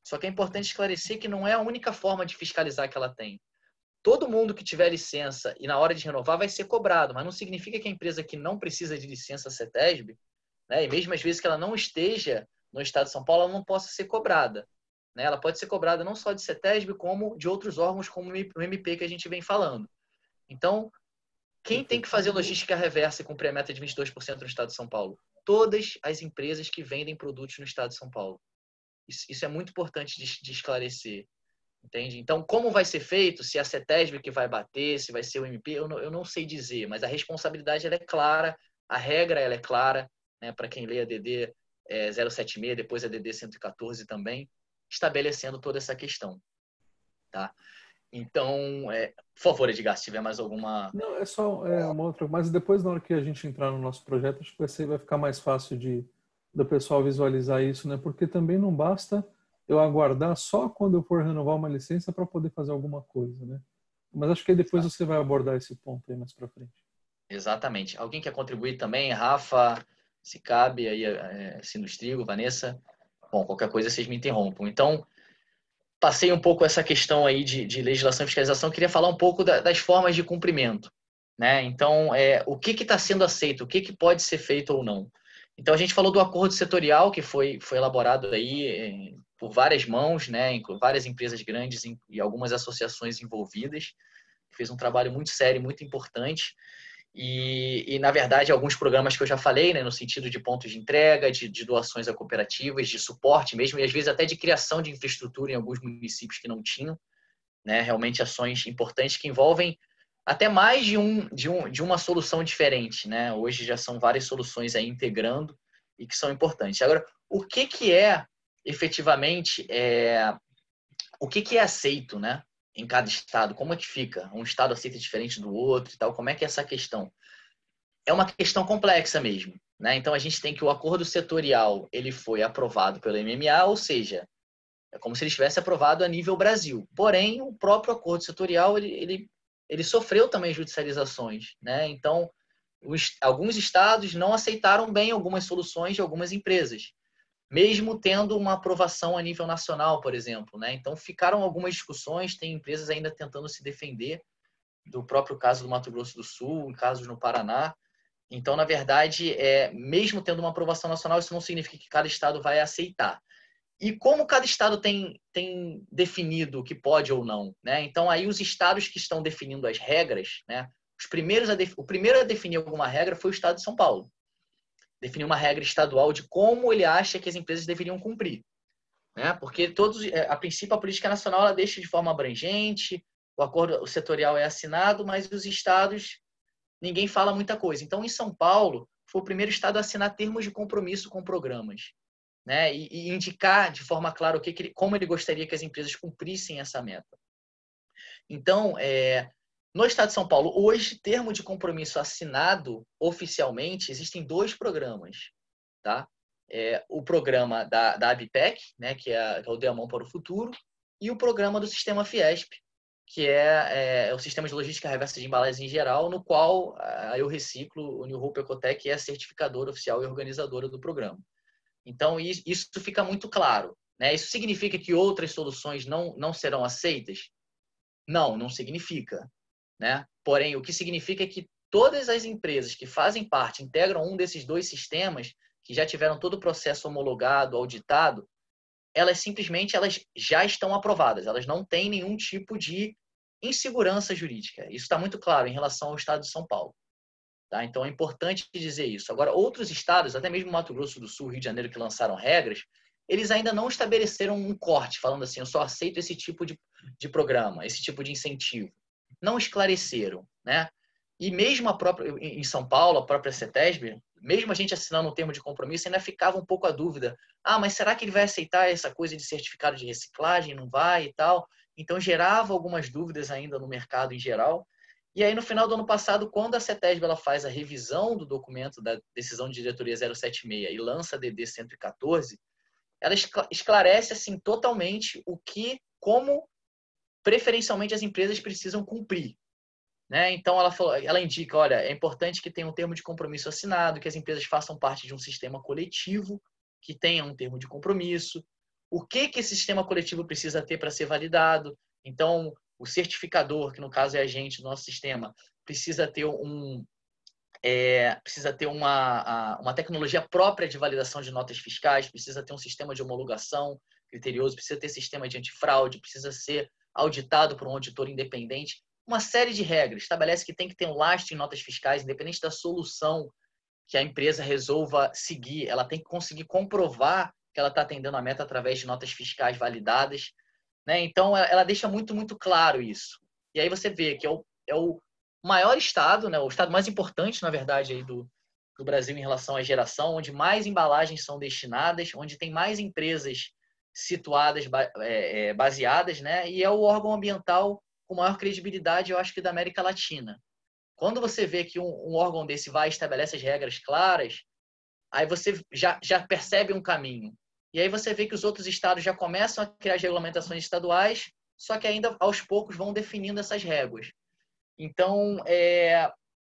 Só que é importante esclarecer que não é a única forma de fiscalizar que ela tem. Todo mundo que tiver licença e na hora de renovar vai ser cobrado, mas não significa que a empresa que não precisa de licença CETESB, né, e mesmo às vezes que ela não esteja no estado de São Paulo, ela não possa ser cobrada, né? Ela pode ser cobrada não só de CETESB, como de outros órgãos, como o MP que a gente vem falando. Então, quem tem que fazer logística reversa e cumprir a meta de 22% no estado de São Paulo? Todas as empresas que vendem produtos no estado de São Paulo. Isso é muito importante de esclarecer. entende? Então, como vai ser feito, se é a CETESB que vai bater, se vai ser o MP, eu não sei dizer, mas a responsabilidade ela é clara, a regra ela é clara, né, para quem lê a DD 076, depois a DD 114 também, estabelecendo toda essa questão. Tá? Então, por favor, Edgar, se tiver mais alguma...
Não, é só uma outra, mas depois, na hora que a gente entrar no nosso projeto, acho que vai ficar mais fácil do pessoal visualizar isso, né? Porque também não basta eu aguardar só quando eu for renovar uma licença para poder fazer alguma coisa, né? Mas acho que aí depois você vai abordar esse ponto aí mais para frente.
Exatamente. Alguém quer contribuir também? Rafa, se cabe, aí, Sinustrigo, Vanessa? Bom, qualquer coisa vocês me interrompam. Então, passei um pouco essa questão aí de legislação e fiscalização, queria falar um pouco das formas de cumprimento, né? Então, o que está sendo aceito, o que pode ser feito ou não. Então, a gente falou do acordo setorial, que foi elaborado aí por várias mãos, né? Várias empresas grandes e algumas associações envolvidas, fez um trabalho muito sério, muito importante. E, na verdade, alguns programas que eu já falei, né, no sentido de pontos de entrega, de doações a cooperativas, de suporte mesmo, e às vezes até de criação de infraestrutura em alguns municípios que não tinham, né, realmente ações importantes que envolvem até mais de uma solução diferente, né? Hoje já são várias soluções aí integrando e que são importantes. Agora, o que é efetivamente, o que é aceito, né? Em cada estado, como é que fica? Um estado aceita diferente do outro e tal, como é que é essa questão? É uma questão complexa mesmo, né? Então a gente tem que o acordo setorial, ele foi aprovado pelo MMA, ou seja, é como se ele estivesse aprovado a nível Brasil. Porém, o próprio acordo setorial, ele sofreu também judicializações, né? Então, alguns estados não aceitaram bem algumas soluções de algumas empresas, mesmo tendo uma aprovação a nível nacional, por exemplo, né? Então, ficaram algumas discussões, tem empresas ainda tentando se defender do próprio caso do Mato Grosso do Sul, casos no Paraná. Então, na verdade, mesmo tendo uma aprovação nacional, isso não significa que cada estado vai aceitar. E como cada estado tem definido o que pode ou não, né? Então, aí os estados que estão definindo as regras, né? O primeiro a definir alguma regra foi o estado de São Paulo. Definiu uma regra estadual de como ele acha que as empresas deveriam cumprir, né? Porque a princípio, a política nacional ela deixa de forma abrangente, o acordo setorial é assinado, mas os estados, ninguém fala muita coisa. Então, em São Paulo, foi o primeiro estado a assinar termos de compromisso com programas, né? E indicar de forma clara como ele gostaria que as empresas cumprissem essa meta. Então, no estado de São Paulo, hoje, termo de compromisso assinado oficialmente, existem 2 programas, tá? O programa da ABPEC, né, que é o Dê a Mão para o Futuro, e o programa do Sistema Fiesp, que é o Sistema de Logística Reversa de Embalagens em geral, no qual a Eu Reciclo, o New Hope Ecotec, é a certificadora oficial e organizadora do programa. Então, isso fica muito claro, né? Isso significa que outras soluções não serão aceitas? Não significa, né? Porém, o que significa é que todas as empresas que fazem parte, integram um desses 2 sistemas, que já tiveram todo o processo homologado, auditado, elas já estão aprovadas, elas não têm nenhum tipo de insegurança jurídica. Isso está muito claro em relação ao estado de São Paulo. Tá? Então é importante dizer isso. Agora, outros estados, até mesmo Mato Grosso do Sul, Rio de Janeiro, que lançaram regras, eles ainda não estabeleceram um corte, falando assim, eu só aceito esse tipo de programa, esse tipo de incentivo. Não esclareceram, né? E mesmo em São Paulo, a própria CETESB, mesmo a gente assinando um termo de compromisso, ainda ficava um pouco a dúvida. Mas será que ele vai aceitar essa coisa de certificado de reciclagem? Não vai e tal? Então gerava algumas dúvidas ainda no mercado em geral. E aí, no final do ano passado, quando a CETESB ela faz a revisão do documento da decisão de diretoria 076 e lança a DD 114, ela esclarece assim totalmente como preferencialmente as empresas precisam cumprir, né? Então ela indica, olha, é importante que tenha um termo de compromisso assinado, que as empresas façam parte de um sistema coletivo que tenha um termo de compromisso. O que esse sistema coletivo precisa ter para ser validado? Então, o certificador, que no caso é a gente do nosso sistema, precisa ter uma tecnologia própria de validação de notas fiscais, precisa ter um sistema de homologação criterioso, precisa ter sistema de antifraude, precisa ser auditado por um auditor independente. Uma série de regras. Estabelece que tem que ter um lastro em notas fiscais, independente da solução que a empresa resolva seguir, ela tem que conseguir comprovar que ela está atendendo a meta através de notas fiscais validadas. né? Então, ela deixa muito, muito claro isso. E aí você vê que é o maior estado, né? O estado mais importante, na verdade, aí do Brasil em relação à geração, onde mais embalagens são destinadas, onde tem mais empresas situadas, baseadas, né? E é o órgão ambiental com maior credibilidade, eu acho que da América Latina. Quando você vê que um órgão desse vai e estabelece as regras claras, aí você já percebe um caminho. E aí você vê que os outros estados já começam a criar as regulamentações estaduais, só que ainda aos poucos vão definindo essas réguas. Então,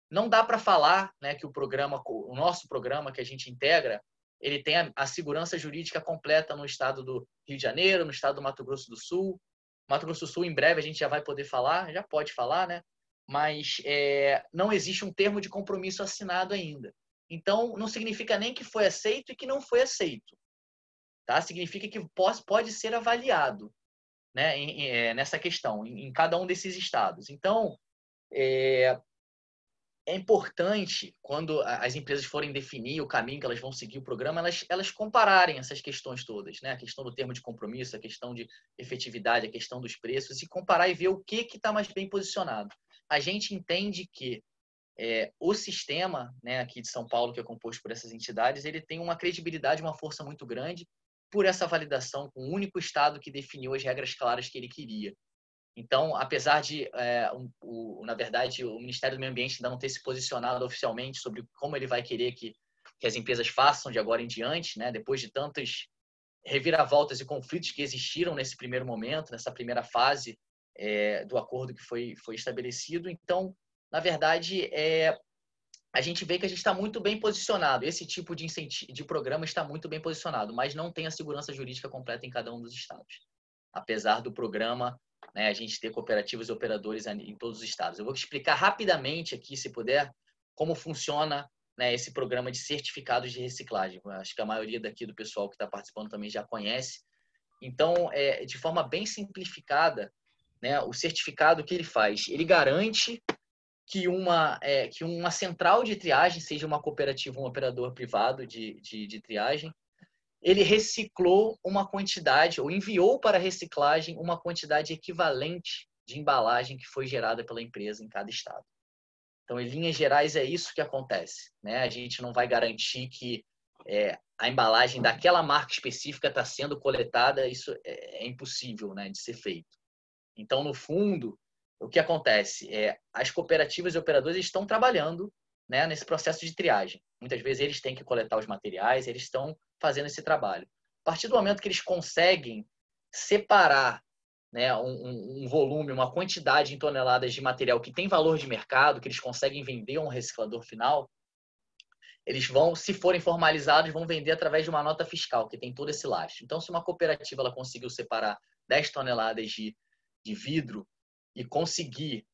não dá para falar, né, que o nosso programa que a gente integra, ele tem a segurança jurídica completa no estado do Rio de Janeiro, no estado do Mato Grosso do Sul. Mato Grosso do Sul, em breve, a gente já vai poder falar, já pode falar, né? Mas não existe um termo de compromisso assinado ainda. Então, não significa nem que foi aceito e que não foi aceito. Tá? Significa que pode ser avaliado, né, nessa questão, em cada um desses estados. Então, é importante, quando as empresas forem definir o caminho que elas vão seguir o programa, elas compararem essas questões todas, né? A questão do termo de compromisso, a questão de efetividade, a questão dos preços, e comparar e ver o que está mais bem posicionado. A gente entende que o sistema, né, aqui de São Paulo, que é composto por essas entidades, ele tem uma credibilidade, uma força muito grande por essa validação com o único estado que definiu as regras claras que ele queria. Então, apesar de, na verdade, o Ministério do Meio Ambiente ainda não ter se posicionado oficialmente sobre como ele vai querer que as empresas façam de agora em diante, né, depois de tantas reviravoltas e conflitos que existiram nesse primeiro momento, nessa primeira fase do acordo que foi estabelecido. Então, na verdade, a gente vê que a gente está muito bem posicionado. Esse tipo de programa está muito bem posicionado, mas não tem a segurança jurídica completa em cada um dos estados. Apesar do programa, né, a gente ter cooperativas e operadores em todos os estados. Eu vou explicar rapidamente aqui, se puder, como funciona, né, esse programa de certificados de reciclagem. Acho que a maioria daqui do pessoal que está participando também já conhece. Então, de forma bem simplificada, né, o certificado que ele faz, ele garante que uma central de triagem, seja uma cooperativa ou um operador privado de triagem, ele reciclou uma quantidade, ou enviou para reciclagem uma quantidade equivalente de embalagem que foi gerada pela empresa em cada estado. Então, em linhas gerais, é isso que acontece, né? A gente não vai garantir que a embalagem daquela marca específica está sendo coletada, isso é impossível, né, de ser feito. Então, no fundo, o que acontece as cooperativas e operadores estão trabalhando, né, nesse processo de triagem. Muitas vezes eles têm que coletar os materiais, eles estão fazendo esse trabalho. A partir do momento que eles conseguem separar, né, um volume, uma quantidade em toneladas de material que tem valor de mercado, que eles conseguem vender a um reciclador final, eles vão, se forem formalizados, vão vender através de uma nota fiscal, que tem todo esse lastro. Então, se uma cooperativa ela conseguiu separar 10 toneladas de vidro e conseguir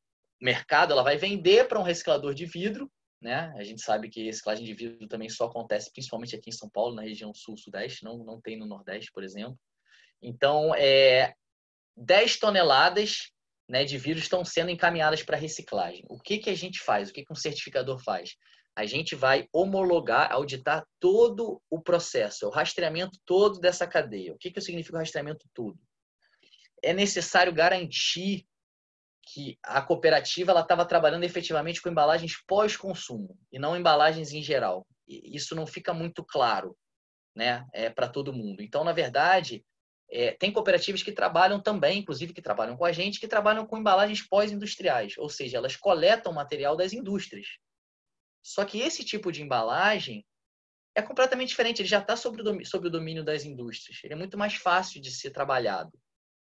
mercado, ela vai vender para um reciclador de vidro, né? A gente sabe que reciclagem de vidro também só acontece principalmente aqui em São Paulo, na região sul-sudeste, não tem no Nordeste, por exemplo. Então, 10 toneladas, né, de vidro estão sendo encaminhadas para reciclagem. O que a gente faz? O que um certificador faz? A gente vai homologar, auditar todo o processo, o rastreamento todo dessa cadeia. O que significa o rastreamento todo? É necessário garantir que a cooperativa estava trabalhando efetivamente com embalagens pós-consumo e não embalagens em geral. E isso não fica muito claro, né, para todo mundo. Então, na verdade, tem cooperativas que trabalham também, inclusive que trabalham com a gente, que trabalham com embalagens pós-industriais, ou seja, elas coletam material das indústrias. Só que esse tipo de embalagem é completamente diferente, ele já está sob o domínio das indústrias, ele é muito mais fácil de ser trabalhado.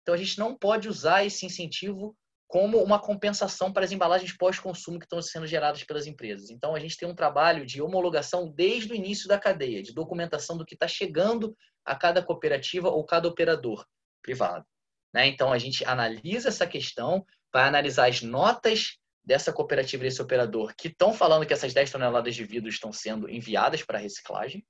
Então, a gente não pode usar esse incentivo como uma compensação para as embalagens pós-consumo que estão sendo geradas pelas empresas. Então, a gente tem um trabalho de homologação desde o início da cadeia, de documentação do que está chegando a cada cooperativa ou cada operador privado, né? Então, a gente analisa essa questão, vai analisar as notas dessa cooperativa e desse operador que estão falando que essas 10 toneladas de vidro estão sendo enviadas para reciclagem,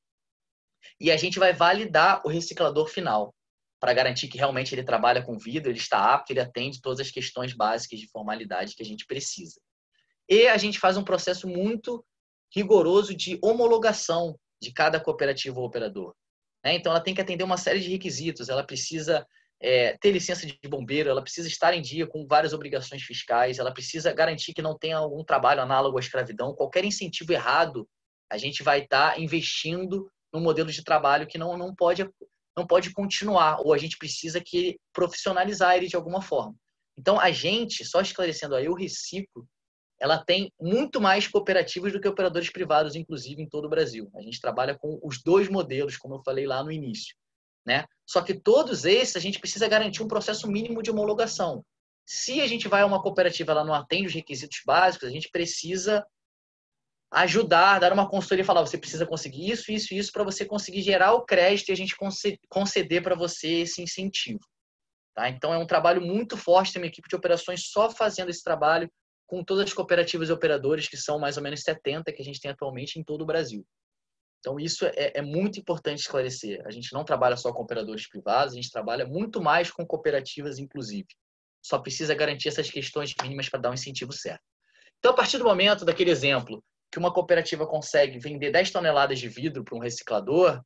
e a gente vai validar o reciclador final, para garantir que realmente ele trabalha com vidro, ele está apto, ele atende todas as questões básicas de formalidade que a gente precisa. E a gente faz um processo muito rigoroso de homologação de cada cooperativa ou operador. Então, ela tem que atender uma série de requisitos. Ela precisa ter licença de bombeiro, ela precisa estar em dia com várias obrigações fiscais, ela precisa garantir que não tenha algum trabalho análogo à escravidão. Qualquer incentivo errado, a gente vai estar investindo num modelo de trabalho que não pode continuar, ou a gente precisa profissionalizar ele de alguma forma. Então, a gente, só esclarecendo aí, o Reciclo, ela tem muito mais cooperativas do que operadores privados, inclusive, em todo o Brasil. A gente trabalha com os 2 modelos, como eu falei lá no início, né? Só que todos esses, a gente precisa garantir um processo mínimo de homologação. Se a gente vai a uma cooperativa, ela não atende os requisitos básicos, a gente precisa ajudar, dar uma consultoria e falar, você precisa conseguir isso, isso e isso para você conseguir gerar o crédito e a gente conceder para você esse incentivo. Tá? Então, é um trabalho muito forte, tem uma equipe de operações só fazendo esse trabalho com todas as cooperativas e operadores, que são mais ou menos 70 que a gente tem atualmente em todo o Brasil. Então, isso é muito importante esclarecer. A gente não trabalha só com operadores privados, a gente trabalha muito mais com cooperativas, inclusive. Só precisa garantir essas questões mínimas para dar um incentivo certo. Então, a partir do momento daquele exemplo que uma cooperativa consegue vender 10 toneladas de vidro para um reciclador,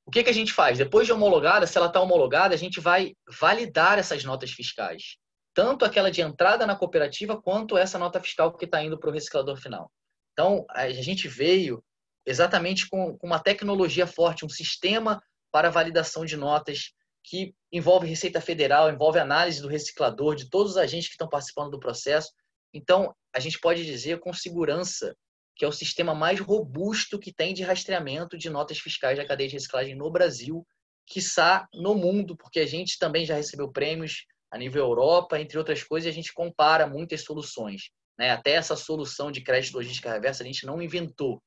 o que a gente faz? Depois de homologada, se ela está homologada, a gente vai validar essas notas fiscais. Tanto aquela de entrada na cooperativa, quanto essa nota fiscal que está indo para o reciclador final. Então, a gente veio exatamente com uma tecnologia forte, um sistema para validação de notas que envolve Receita Federal, envolve análise do reciclador, de todos os agentes que estão participando do processo. Então, a gente pode dizer com segurança que é o sistema mais robusto que tem de rastreamento de notas fiscais da cadeia de reciclagem no Brasil, quiçá no mundo, porque a gente também já recebeu prêmios a nível Europa, entre outras coisas, e a gente compara muitas soluções, né? Até essa solução de crédito logística reversa a gente não inventou.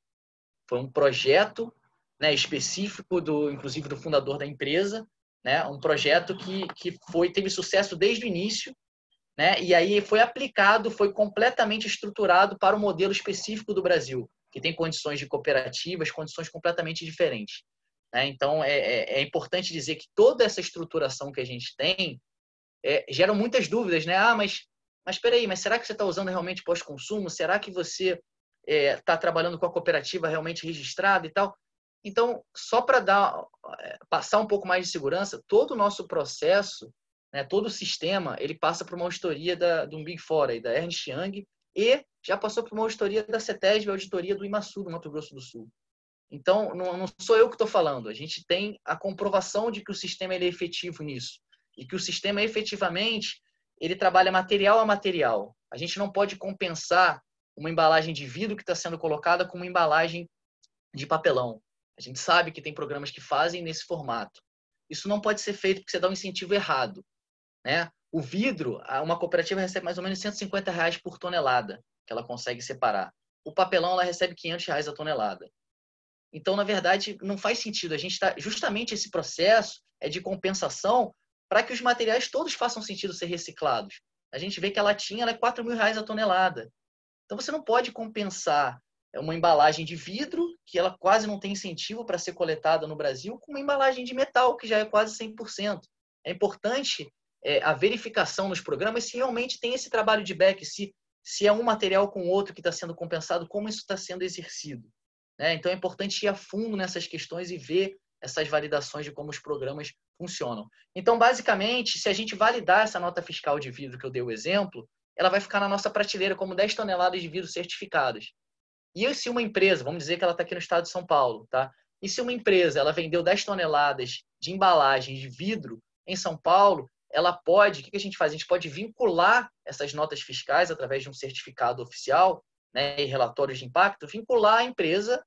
Foi um projeto, né, específico, inclusive do fundador da empresa, né? Um projeto que teve sucesso desde o início, né? E aí foi aplicado, foi completamente estruturado para o modelo específico do Brasil, que tem condições de cooperativas, condições completamente diferentes, né? Então, é importante dizer que toda essa estruturação que a gente tem gera muitas dúvidas, né? Mas espera aí, mas será que você está usando realmente pós-consumo? Será que você está trabalhando com a cooperativa realmente registrada e tal? Então, só para passar um pouco mais de segurança, todo o nosso processo, né, todo o sistema, ele passa por uma auditoria do Big Four, aí, da Ernst Young, e já passou por uma auditoria da CETESB, a auditoria do IMASU, do Mato Grosso do Sul. Então, não sou eu que estou falando, a gente tem a comprovação de que o sistema ele é efetivo nisso, e que o sistema, efetivamente, ele trabalha material a material. A gente não pode compensar uma embalagem de vidro que está sendo colocada com uma embalagem de papelão. A gente sabe que tem programas que fazem nesse formato. Isso não pode ser feito porque você dá um incentivo errado, né? O vidro, uma cooperativa recebe mais ou menos R$150 por tonelada que ela consegue separar. O papelão, ela recebe R$500 a tonelada. Então, na verdade, não faz sentido. A gente justamente esse processo é de compensação para que os materiais todos façam sentido ser reciclados. A gente vê que a latinha ela é R$4.000 a tonelada. Então, você não pode compensar uma embalagem de vidro, que ela quase não tem incentivo para ser coletada no Brasil, com uma embalagem de metal, que já é quase 100%. É importante a verificação nos programas se realmente tem esse trabalho de back, se é um material com outro que está sendo compensado, como isso está sendo exercido, né? Então, é importante ir a fundo nessas questões e ver essas validações de como os programas funcionam. Então, basicamente, se a gente validar essa nota fiscal de vidro que eu dei o exemplo, ela vai ficar na nossa prateleira como 10 toneladas de vidro certificadas. E se uma empresa, vamos dizer que ela está aqui no estado de São Paulo, tá? E se uma empresa ela vendeu 10 toneladas de embalagem de vidro em São Paulo, ela pode, o que a gente faz? A gente pode vincular essas notas fiscais através de um certificado oficial, né, e relatórios de impacto, vincular à empresa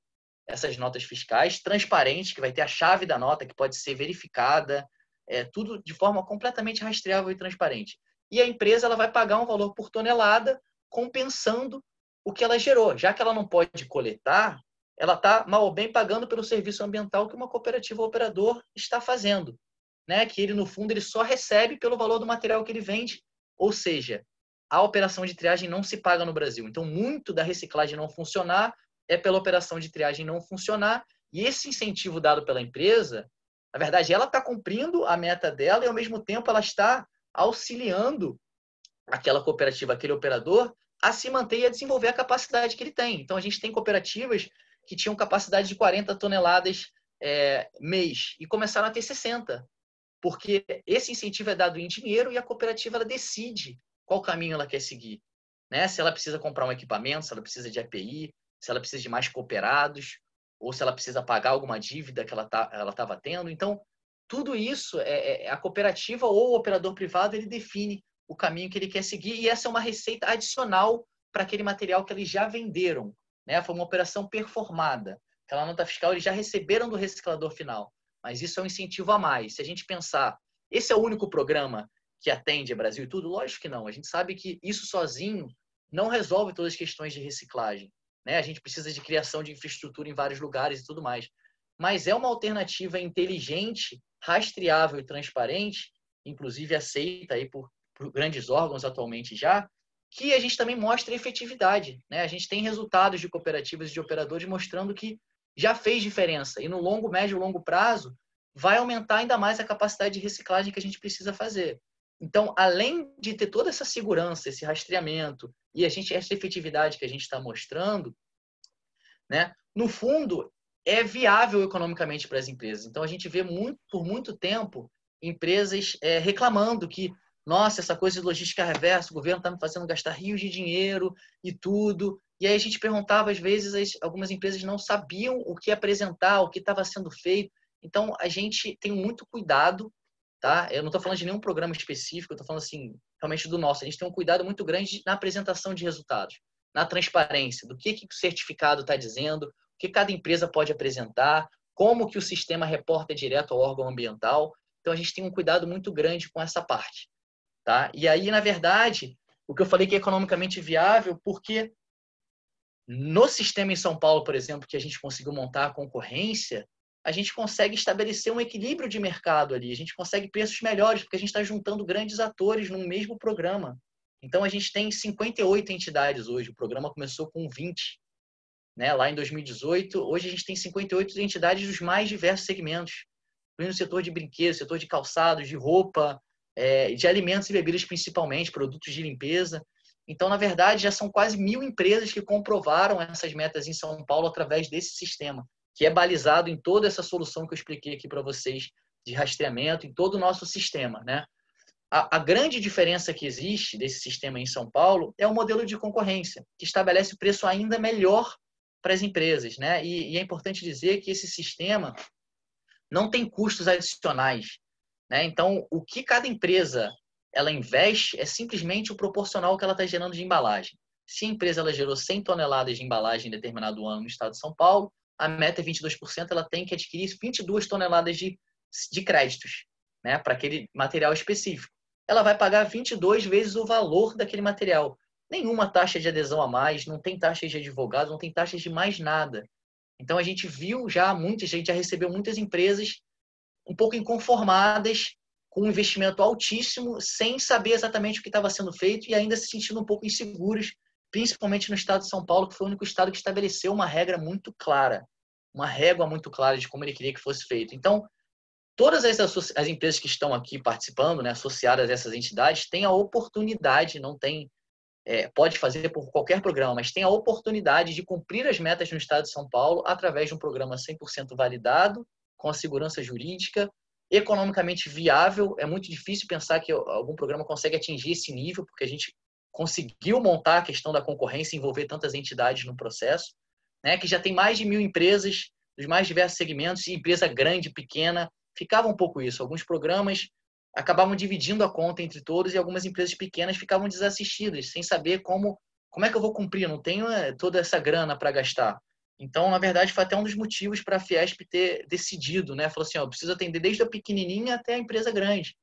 essas notas fiscais transparentes, que vai ter a chave da nota, que pode ser verificada, tudo de forma completamente rastreável e transparente. E a empresa ela vai pagar um valor por tonelada, compensando o que ela gerou. Já que ela não pode coletar, ela está, mal ou bem, pagando pelo serviço ambiental que uma cooperativa ou operador está fazendo, né? Que ele, no fundo, ele só recebe pelo valor do material que ele vende. Ou seja, a operação de triagem não se paga no Brasil. Então, muito da reciclagem não funcionar é pela operação de triagem não funcionar. E esse incentivo dado pela empresa, na verdade, ela está cumprindo a meta dela e, ao mesmo tempo, ela está auxiliando aquela cooperativa, aquele operador, a se manter e a desenvolver a capacidade que ele tem. Então, a gente tem cooperativas que tinham capacidade de 40 toneladas mês e começaram a ter 60. porque esse incentivo é dado em dinheiro e a cooperativa ela decide qual caminho ela quer seguir, né? Se ela precisa comprar um equipamento, se ela precisa de API, se ela precisa de mais cooperados, ou se ela precisa pagar alguma dívida que ela estava tendo. Então, tudo isso, a cooperativa ou o operador privado, ele define o caminho que ele quer seguir, e essa é uma receita adicional para aquele material que eles já venderam, né? Foi uma operação performada. Aquela nota fiscal eles já receberam do reciclador final, mas isso é um incentivo a mais. Se a gente pensar, esse é o único programa que atende a Brasil e tudo? Lógico que não. A gente sabe que isso sozinho não resolve todas as questões de reciclagem, né? A gente precisa de criação de infraestrutura em vários lugares e tudo mais. Mas é uma alternativa inteligente, rastreável e transparente, inclusive aceita aí por grandes órgãos atualmente já, que a gente também mostra efetividade, né? A gente tem resultados de cooperativas e de operadores mostrando que já fez diferença. E no longo, médio e longo prazo, vai aumentar ainda mais a capacidade de reciclagem que a gente precisa fazer. Então, além de ter toda essa segurança, esse rastreamento e essa efetividade que a gente está mostrando, né, no fundo, é viável economicamente para as empresas. Então, a gente vê por muito tempo empresas reclamando que, nossa, essa coisa de logística reversa, o governo está me fazendo gastar rios de dinheiro e tudo. E aí a gente perguntava, às vezes, algumas empresas não sabiam o que apresentar, o que estava sendo feito. Então, a gente tem muito cuidado, tá? Eu não estou falando de nenhum programa específico, eu estou falando assim, realmente do nosso. A gente tem um cuidado muito grande na apresentação de resultados, na transparência, do que o certificado está dizendo, o que cada empresa pode apresentar, como que o sistema reporta direto ao órgão ambiental. Então, a gente tem um cuidado muito grande com essa parte, tá? E aí, na verdade, o que eu falei que é economicamente viável, porque no sistema em São Paulo, por exemplo, que a gente conseguiu montar a concorrência, a gente consegue estabelecer um equilíbrio de mercado ali, a gente consegue preços melhores, porque a gente está juntando grandes atores no mesmo programa. Então, a gente tem 58 entidades hoje, o programa começou com 20, né? Lá em 2018, hoje a gente tem 58 entidades dos mais diversos segmentos, incluindo o setor de brinquedos, setor de calçados, de roupa, de alimentos e bebidas principalmente, produtos de limpeza. Então, na verdade, já são quase 1.000 empresas que comprovaram essas metas em São Paulo através desse sistema, que é balizado em toda essa solução que eu expliquei aqui para vocês de rastreamento, em todo o nosso sistema, né? A grande diferença que existe desse sistema em São Paulo é o modelo de concorrência, que estabelece o preço ainda melhor para as empresas, né? E é importante dizer que esse sistema não tem custos adicionais, né? Então, o que cada empresa ela investe é simplesmente o proporcional que ela está gerando de embalagem. Se a empresa ela gerou 100 toneladas de embalagem em determinado ano no estado de São Paulo, a meta é 22%, ela tem que adquirir 22 toneladas de créditos, né, para aquele material específico. Ela vai pagar 22 vezes o valor daquele material. Nenhuma taxa de adesão a mais, não tem taxas de advogado, não tem taxas de mais nada. Então, a gente viu já a gente já recebeu muitas empresas um pouco inconformadas com um investimento altíssimo, sem saber exatamente o que estava sendo feito e ainda se sentindo um pouco inseguros, principalmente no estado de São Paulo, que foi o único estado que estabeleceu uma regra muito clara, uma régua muito clara de como ele queria que fosse feito. Então, todas as empresas que estão aqui participando, né, associadas a essas entidades, têm a oportunidade, não tem, pode fazer por qualquer programa, mas tem a oportunidade de cumprir as metas no estado de São Paulo através de um programa 100% validado, com a segurança jurídica, economicamente viável. É muito difícil pensar que algum programa consegue atingir esse nível, porque a gente conseguiu montar a questão da concorrência e envolver tantas entidades no processo, né, que já tem mais de 1.000 empresas dos mais diversos segmentos, e empresa grande, pequena, ficava um pouco isso. Alguns programas acabavam dividindo a conta entre todos e algumas empresas pequenas ficavam desassistidas, sem saber como é que eu vou cumprir, não tenho toda essa grana para gastar. Então, na verdade, foi até um dos motivos para a Fiesp ter decidido, né? Falou assim, eu preciso atender desde a pequenininha até a empresa grande.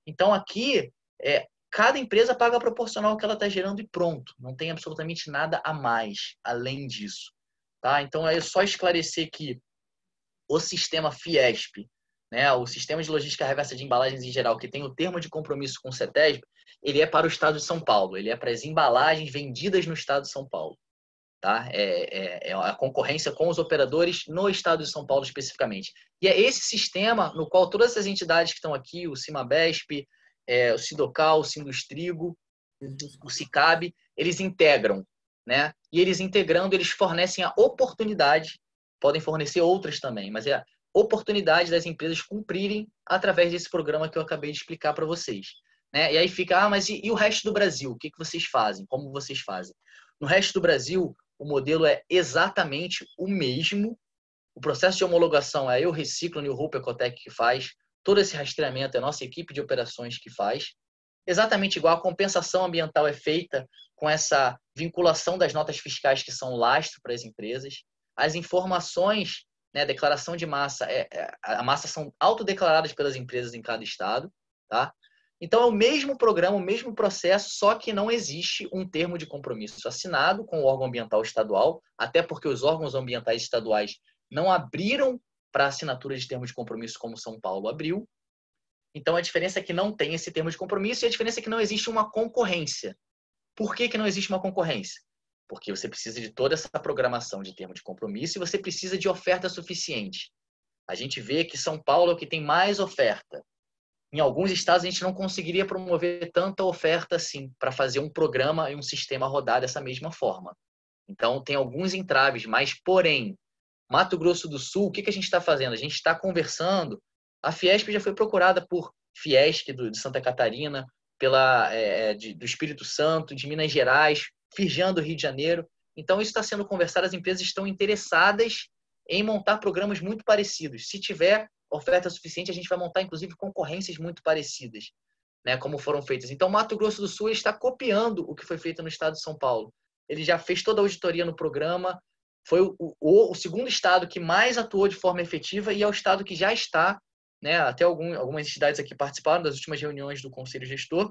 Então, aqui, cada empresa paga proporcional ao que ela está gerando e pronto. Não tem absolutamente nada a mais, além disso. Tá? Então, é só esclarecer que o sistema Fiesp, né, o sistema de logística reversa de embalagens em geral, que tem o termo de compromisso com o CETESB, ele é para o estado de São Paulo. Ele é para as embalagens vendidas no estado de São Paulo. Tá? É a concorrência com os operadores no estado de São Paulo especificamente. E é esse sistema no qual todas essas entidades que estão aqui, o Cimabesp, o Sidocal, o Sindustrigo, o Sicab, eles integram, né? E eles integrando, eles fornecem a oportunidade, podem fornecer outras também, mas oportunidade das empresas cumprirem através desse programa que eu acabei de explicar para vocês. Né? E aí fica, mas e o resto do Brasil? O que vocês fazem? Como vocês fazem? No resto do Brasil, o modelo é exatamente o mesmo. O processo de homologação é eu reciclo, a New Hope Ecotec que faz. Todo esse rastreamento é a nossa equipe de operações que faz. Exatamente igual, a compensação ambiental é feita com essa vinculação das notas fiscais que são lastro para as empresas. As informações, né, declaração de massa, a massa são autodeclaradas pelas empresas em cada estado. Tá? Então, é o mesmo programa, o mesmo processo, só que não existe um termo de compromisso assinado com o órgão ambiental estadual, até porque os órgãos ambientais estaduais não abriram para assinatura de termo de compromisso como São Paulo abriu. Então, a diferença é que não tem esse termo de compromisso e a diferença é que não existe uma concorrência. Por que não existe uma concorrência? Porque você precisa de toda essa programação de termo de compromisso e você precisa de oferta suficiente. A gente vê que São Paulo é o que tem mais oferta. Em alguns estados, a gente não conseguiria promover tanta oferta assim para fazer um programa e um sistema rodar dessa mesma forma. Então, tem alguns entraves, mas, porém, Mato Grosso do Sul, o que a gente está fazendo? A gente está conversando. A Fiesp já foi procurada por Fiesc de Santa Catarina, do Espírito Santo, de Minas Gerais, Firjan do Rio de Janeiro. Então, isso está sendo conversado. As empresas estão interessadas em montar programas muito parecidos. Se tiver oferta suficiente, a gente vai montar, inclusive, concorrências muito parecidas, né, como foram feitas. Então, Mato Grosso do Sul está copiando o que foi feito no estado de São Paulo. Ele já fez toda a auditoria no programa, foi o segundo estado que mais atuou de forma efetiva e é o estado que já está, né, até algumas entidades aqui participaram das últimas reuniões do Conselho Gestor.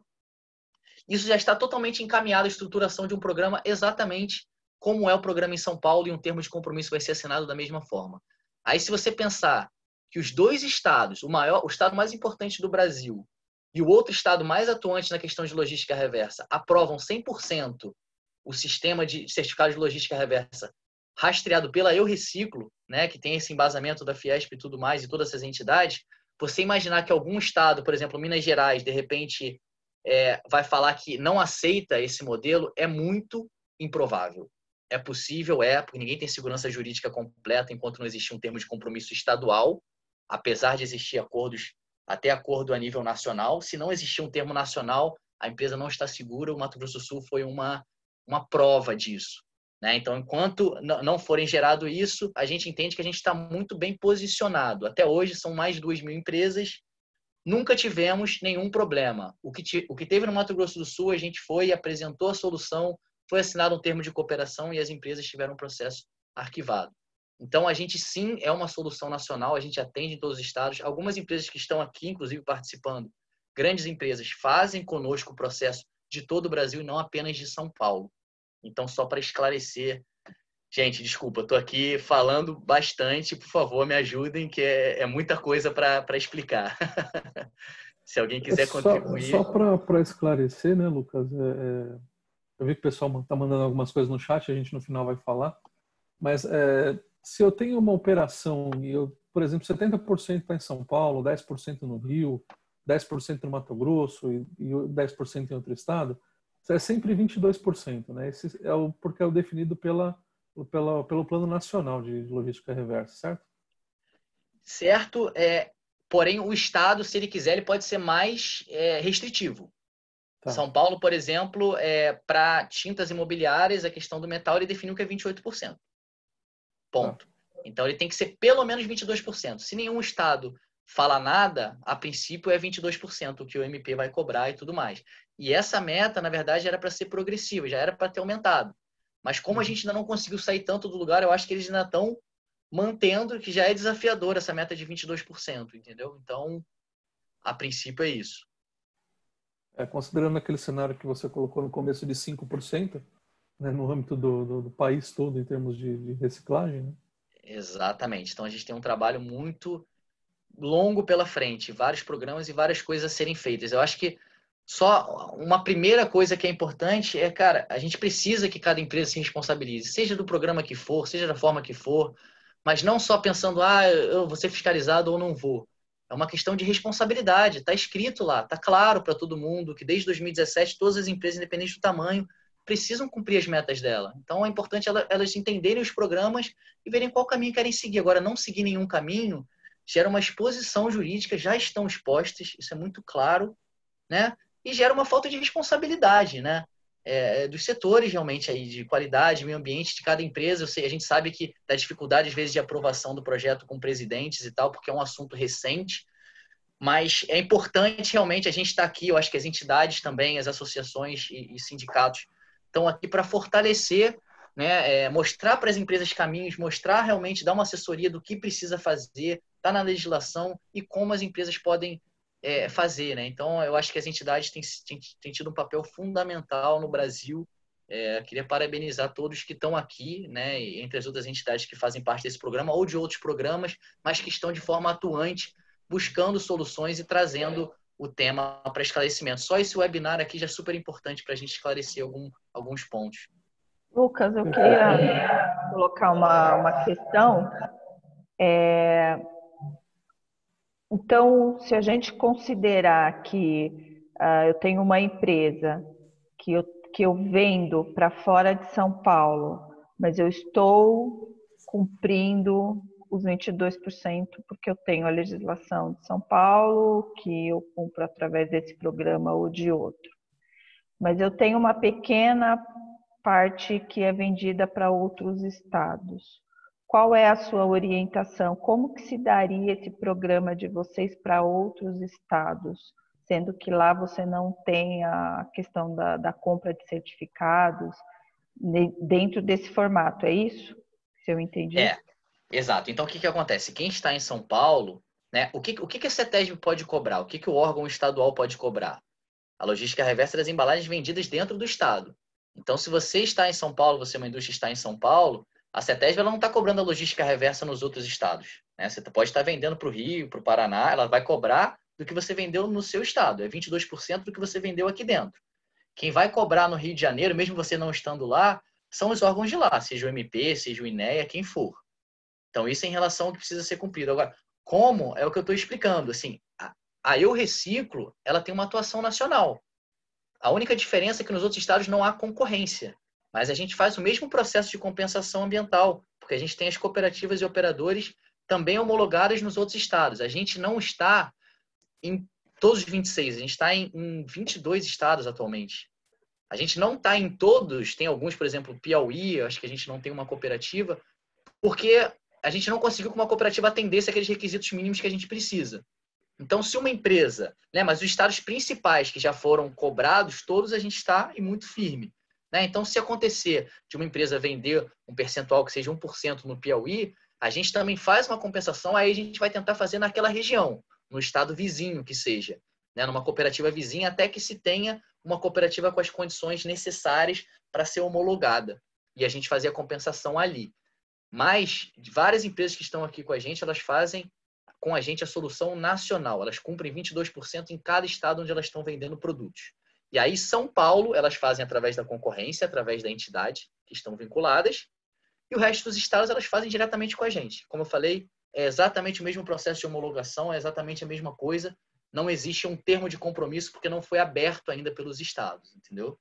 Isso já está totalmente encaminhado à estruturação de um programa exatamente como é o programa em São Paulo e um termo de compromisso vai ser assinado da mesma forma. Aí, se você pensar que os dois estados, o estado mais importante do Brasil e o outro estado mais atuante na questão de logística reversa, aprovam 100% o sistema de certificado de logística reversa rastreado pela Eu Reciclo, né, que tem esse embasamento da Fiesp e tudo mais, e todas essas entidades, você imaginar que algum estado, por exemplo, Minas Gerais, de repente, vai falar que não aceita esse modelo, é muito improvável. É possível, porque ninguém tem segurança jurídica completa enquanto não existe um termo de compromisso estadual, apesar de existir acordos, até acordo a nível nacional. Se não existir um termo nacional, a empresa não está segura. O Mato Grosso do Sul foi uma prova disso. Né? Então, enquanto não forem gerado isso, a gente entende que a gente está muito bem posicionado. Até hoje, são mais de 2.000 empresas. Nunca tivemos nenhum problema. O que teve no Mato Grosso do Sul, a gente foi, apresentou a solução, foi assinado um termo de cooperação e as empresas tiveram um processo arquivado. Então, a gente sim é uma solução nacional, a gente atende em todos os estados. Algumas empresas que estão aqui, inclusive, participando, grandes empresas, fazem conosco o processo de todo o Brasil e não apenas de São Paulo. Então, só para esclarecer, gente, desculpa, estou aqui falando bastante, por favor, me ajudem, que é muita coisa para explicar. Se alguém quiser contribuir.
Só para esclarecer, né, Lucas? Eu vi que o pessoal está mandando algumas coisas no chat, a gente no final vai falar, mas se eu tenho uma operação e por exemplo, 70% está em São Paulo, 10% no Rio, 10% no Mato Grosso e 10% em outro estado, é sempre 22%, né? Esse porque é o definido pelo Plano Nacional de Logística Reversa, certo?
Certo, porém o estado, se ele quiser, ele pode ser mais restritivo. Tá. São Paulo, por exemplo, para tintas imobiliárias, a questão do metal, ele definiu que é 28%. Ponto. Tá. Então, ele tem que ser pelo menos 22%. Se nenhum estado fala nada, a princípio é 22% o que o MP vai cobrar e tudo mais. E essa meta, na verdade, era para ser progressiva, já era para ter aumentado. Mas como a gente ainda não conseguiu sair tanto do lugar, eu acho que eles ainda estão mantendo, que já é desafiador essa meta de 22%, entendeu? Então, a princípio é isso.
Considerando aquele cenário que você colocou no começo de 5%, né, no âmbito do país todo em termos de reciclagem, né?
Exatamente. Então, a gente tem um trabalho muito longo pela frente, vários programas e várias coisas a serem feitas. Eu acho que só uma primeira coisa que é importante cara, a gente precisa que cada empresa se responsabilize, seja do programa que for, seja da forma que for, mas não só pensando, eu vou ser fiscalizado ou não vou. É uma questão de responsabilidade. Está escrito lá, está claro para todo mundo que desde 2017 todas as empresas, independente do tamanho, precisam cumprir as metas dela. Então é importante elas entenderem os programas e verem qual caminho querem seguir. Agora, não seguir nenhum caminho gera uma exposição jurídica, já estão expostas, isso é muito claro, né? E gera uma falta de responsabilidade, né? Dos setores realmente aí de qualidade, meio ambiente de cada empresa. A gente sabe que da dificuldade às vezes de aprovação do projeto com presidentes e tal, porque é um assunto recente, mas é importante realmente a gente estar aqui. Eu acho que as entidades também, as associações e sindicatos estão aqui para fortalecer, né? Mostrar para as empresas caminhos, mostrar realmente, dar uma assessoria do que precisa fazer, tá na legislação e como as empresas podem fazer, né? Então, eu acho que as entidades têm tido um papel fundamental no Brasil. Queria parabenizar todos que estão aqui, né? Entre as outras entidades que fazem parte desse programa ou de outros programas, mas que estão de forma atuante, buscando soluções e trazendo o tema para esclarecimento. Só esse webinar aqui já é super importante para a gente esclarecer alguns pontos.
Lucas, eu queria colocar uma questão. Então, se a gente considerar que eu tenho uma empresa que eu vendo para fora de São Paulo, mas eu estou cumprindo os 22% porque eu tenho a legislação de São Paulo, que eu cumpro através desse programa ou de outro. Mas eu tenho uma pequena parte que é vendida para outros estados. Qual é a sua orientação? Como que se daria esse programa de vocês para outros estados? Sendo que lá você não tem a questão da compra de certificados dentro desse formato, é isso? Se eu entendi?
Exato. Então, o que acontece? Quem está em São Paulo, né? O que a CETESB pode cobrar? O que o órgão estadual pode cobrar? A logística reversa das embalagens vendidas dentro do estado. Então, se você está em São Paulo, você é uma indústria está em São Paulo, a CETESB ela não está cobrando a logística reversa nos outros estados, né? Você pode estar vendendo para o Rio, para o Paraná, ela vai cobrar do que você vendeu no seu estado. É 22% do que você vendeu aqui dentro. Quem vai cobrar no Rio de Janeiro, mesmo você não estando lá, são os órgãos de lá, seja o MP, seja o INEA, quem for. Então, isso é em relação ao que precisa ser cumprido. Agora, como é o que eu estou explicando? Assim, a Eu Reciclo, ela tem uma atuação nacional. A única diferença é que nos outros estados não há concorrência. Mas a gente faz o mesmo processo de compensação ambiental, porque a gente tem as cooperativas e operadores também homologadas nos outros estados. A gente não está em todos os 26, a gente está em 22 estados atualmente. A gente não está em todos, tem alguns, por exemplo, Piauí, acho que a gente não tem uma cooperativa, porque a gente não conseguiu com uma cooperativa atender aqueles requisitos mínimos que a gente precisa. Então, se uma empresa, né, mas os estados principais que já foram cobrados, todos a gente está e muito firme. Né? Então, se acontecer de uma empresa vender um percentual que seja 1% no Piauí, a gente também faz uma compensação, aí a gente vai tentar fazer naquela região, no estado vizinho que seja, né, numa cooperativa vizinha, até que se tenha uma cooperativa com as condições necessárias para ser homologada. E a gente fazer a compensação ali. Mas várias empresas que estão aqui com a gente, elas fazem com a gente a solução nacional. Elas cumprem 22% em cada estado onde elas estão vendendo produtos. E aí, São Paulo, elas fazem através da concorrência, através da entidade que estão vinculadas. E o resto dos estados, elas fazem diretamente com a gente. Como eu falei, é exatamente o mesmo processo de homologação, é exatamente a mesma coisa. Não existe um termo de compromisso porque não foi aberto ainda pelos estados, entendeu?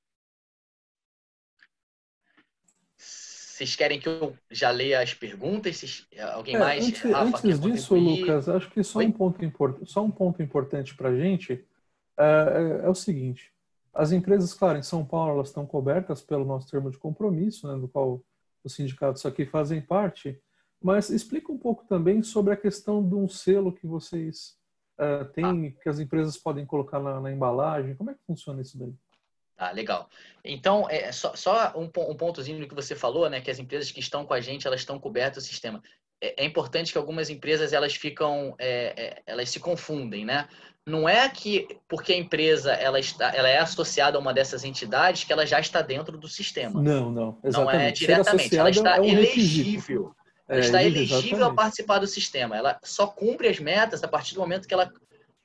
Vocês querem que eu já leia as perguntas? Alguém mais?
Antes disso, Lucas, acho que só um ponto importante para a gente é o seguinte. As empresas, claro, em São Paulo, elas estão cobertas pelo nosso termo de compromisso, né, do qual os sindicatos aqui fazem parte, mas explica um pouco também sobre a questão de um selo que vocês têm, que as empresas podem colocar na embalagem. Como é que funciona isso daí?
Ah, legal. Então, só um pontozinho do que você falou, né? Que as empresas que estão com a gente, elas estão cobertas do sistema. É importante que algumas empresas, elas ficam, elas se confundem, né? Não é que, porque a empresa ela é associada a uma dessas entidades, que ela já está dentro do sistema.
Não, exatamente.
Não é diretamente, ela está elegível. Ela está elegível
exatamente.
a participar do sistema. Ela só cumpre as metas a partir do momento que ela,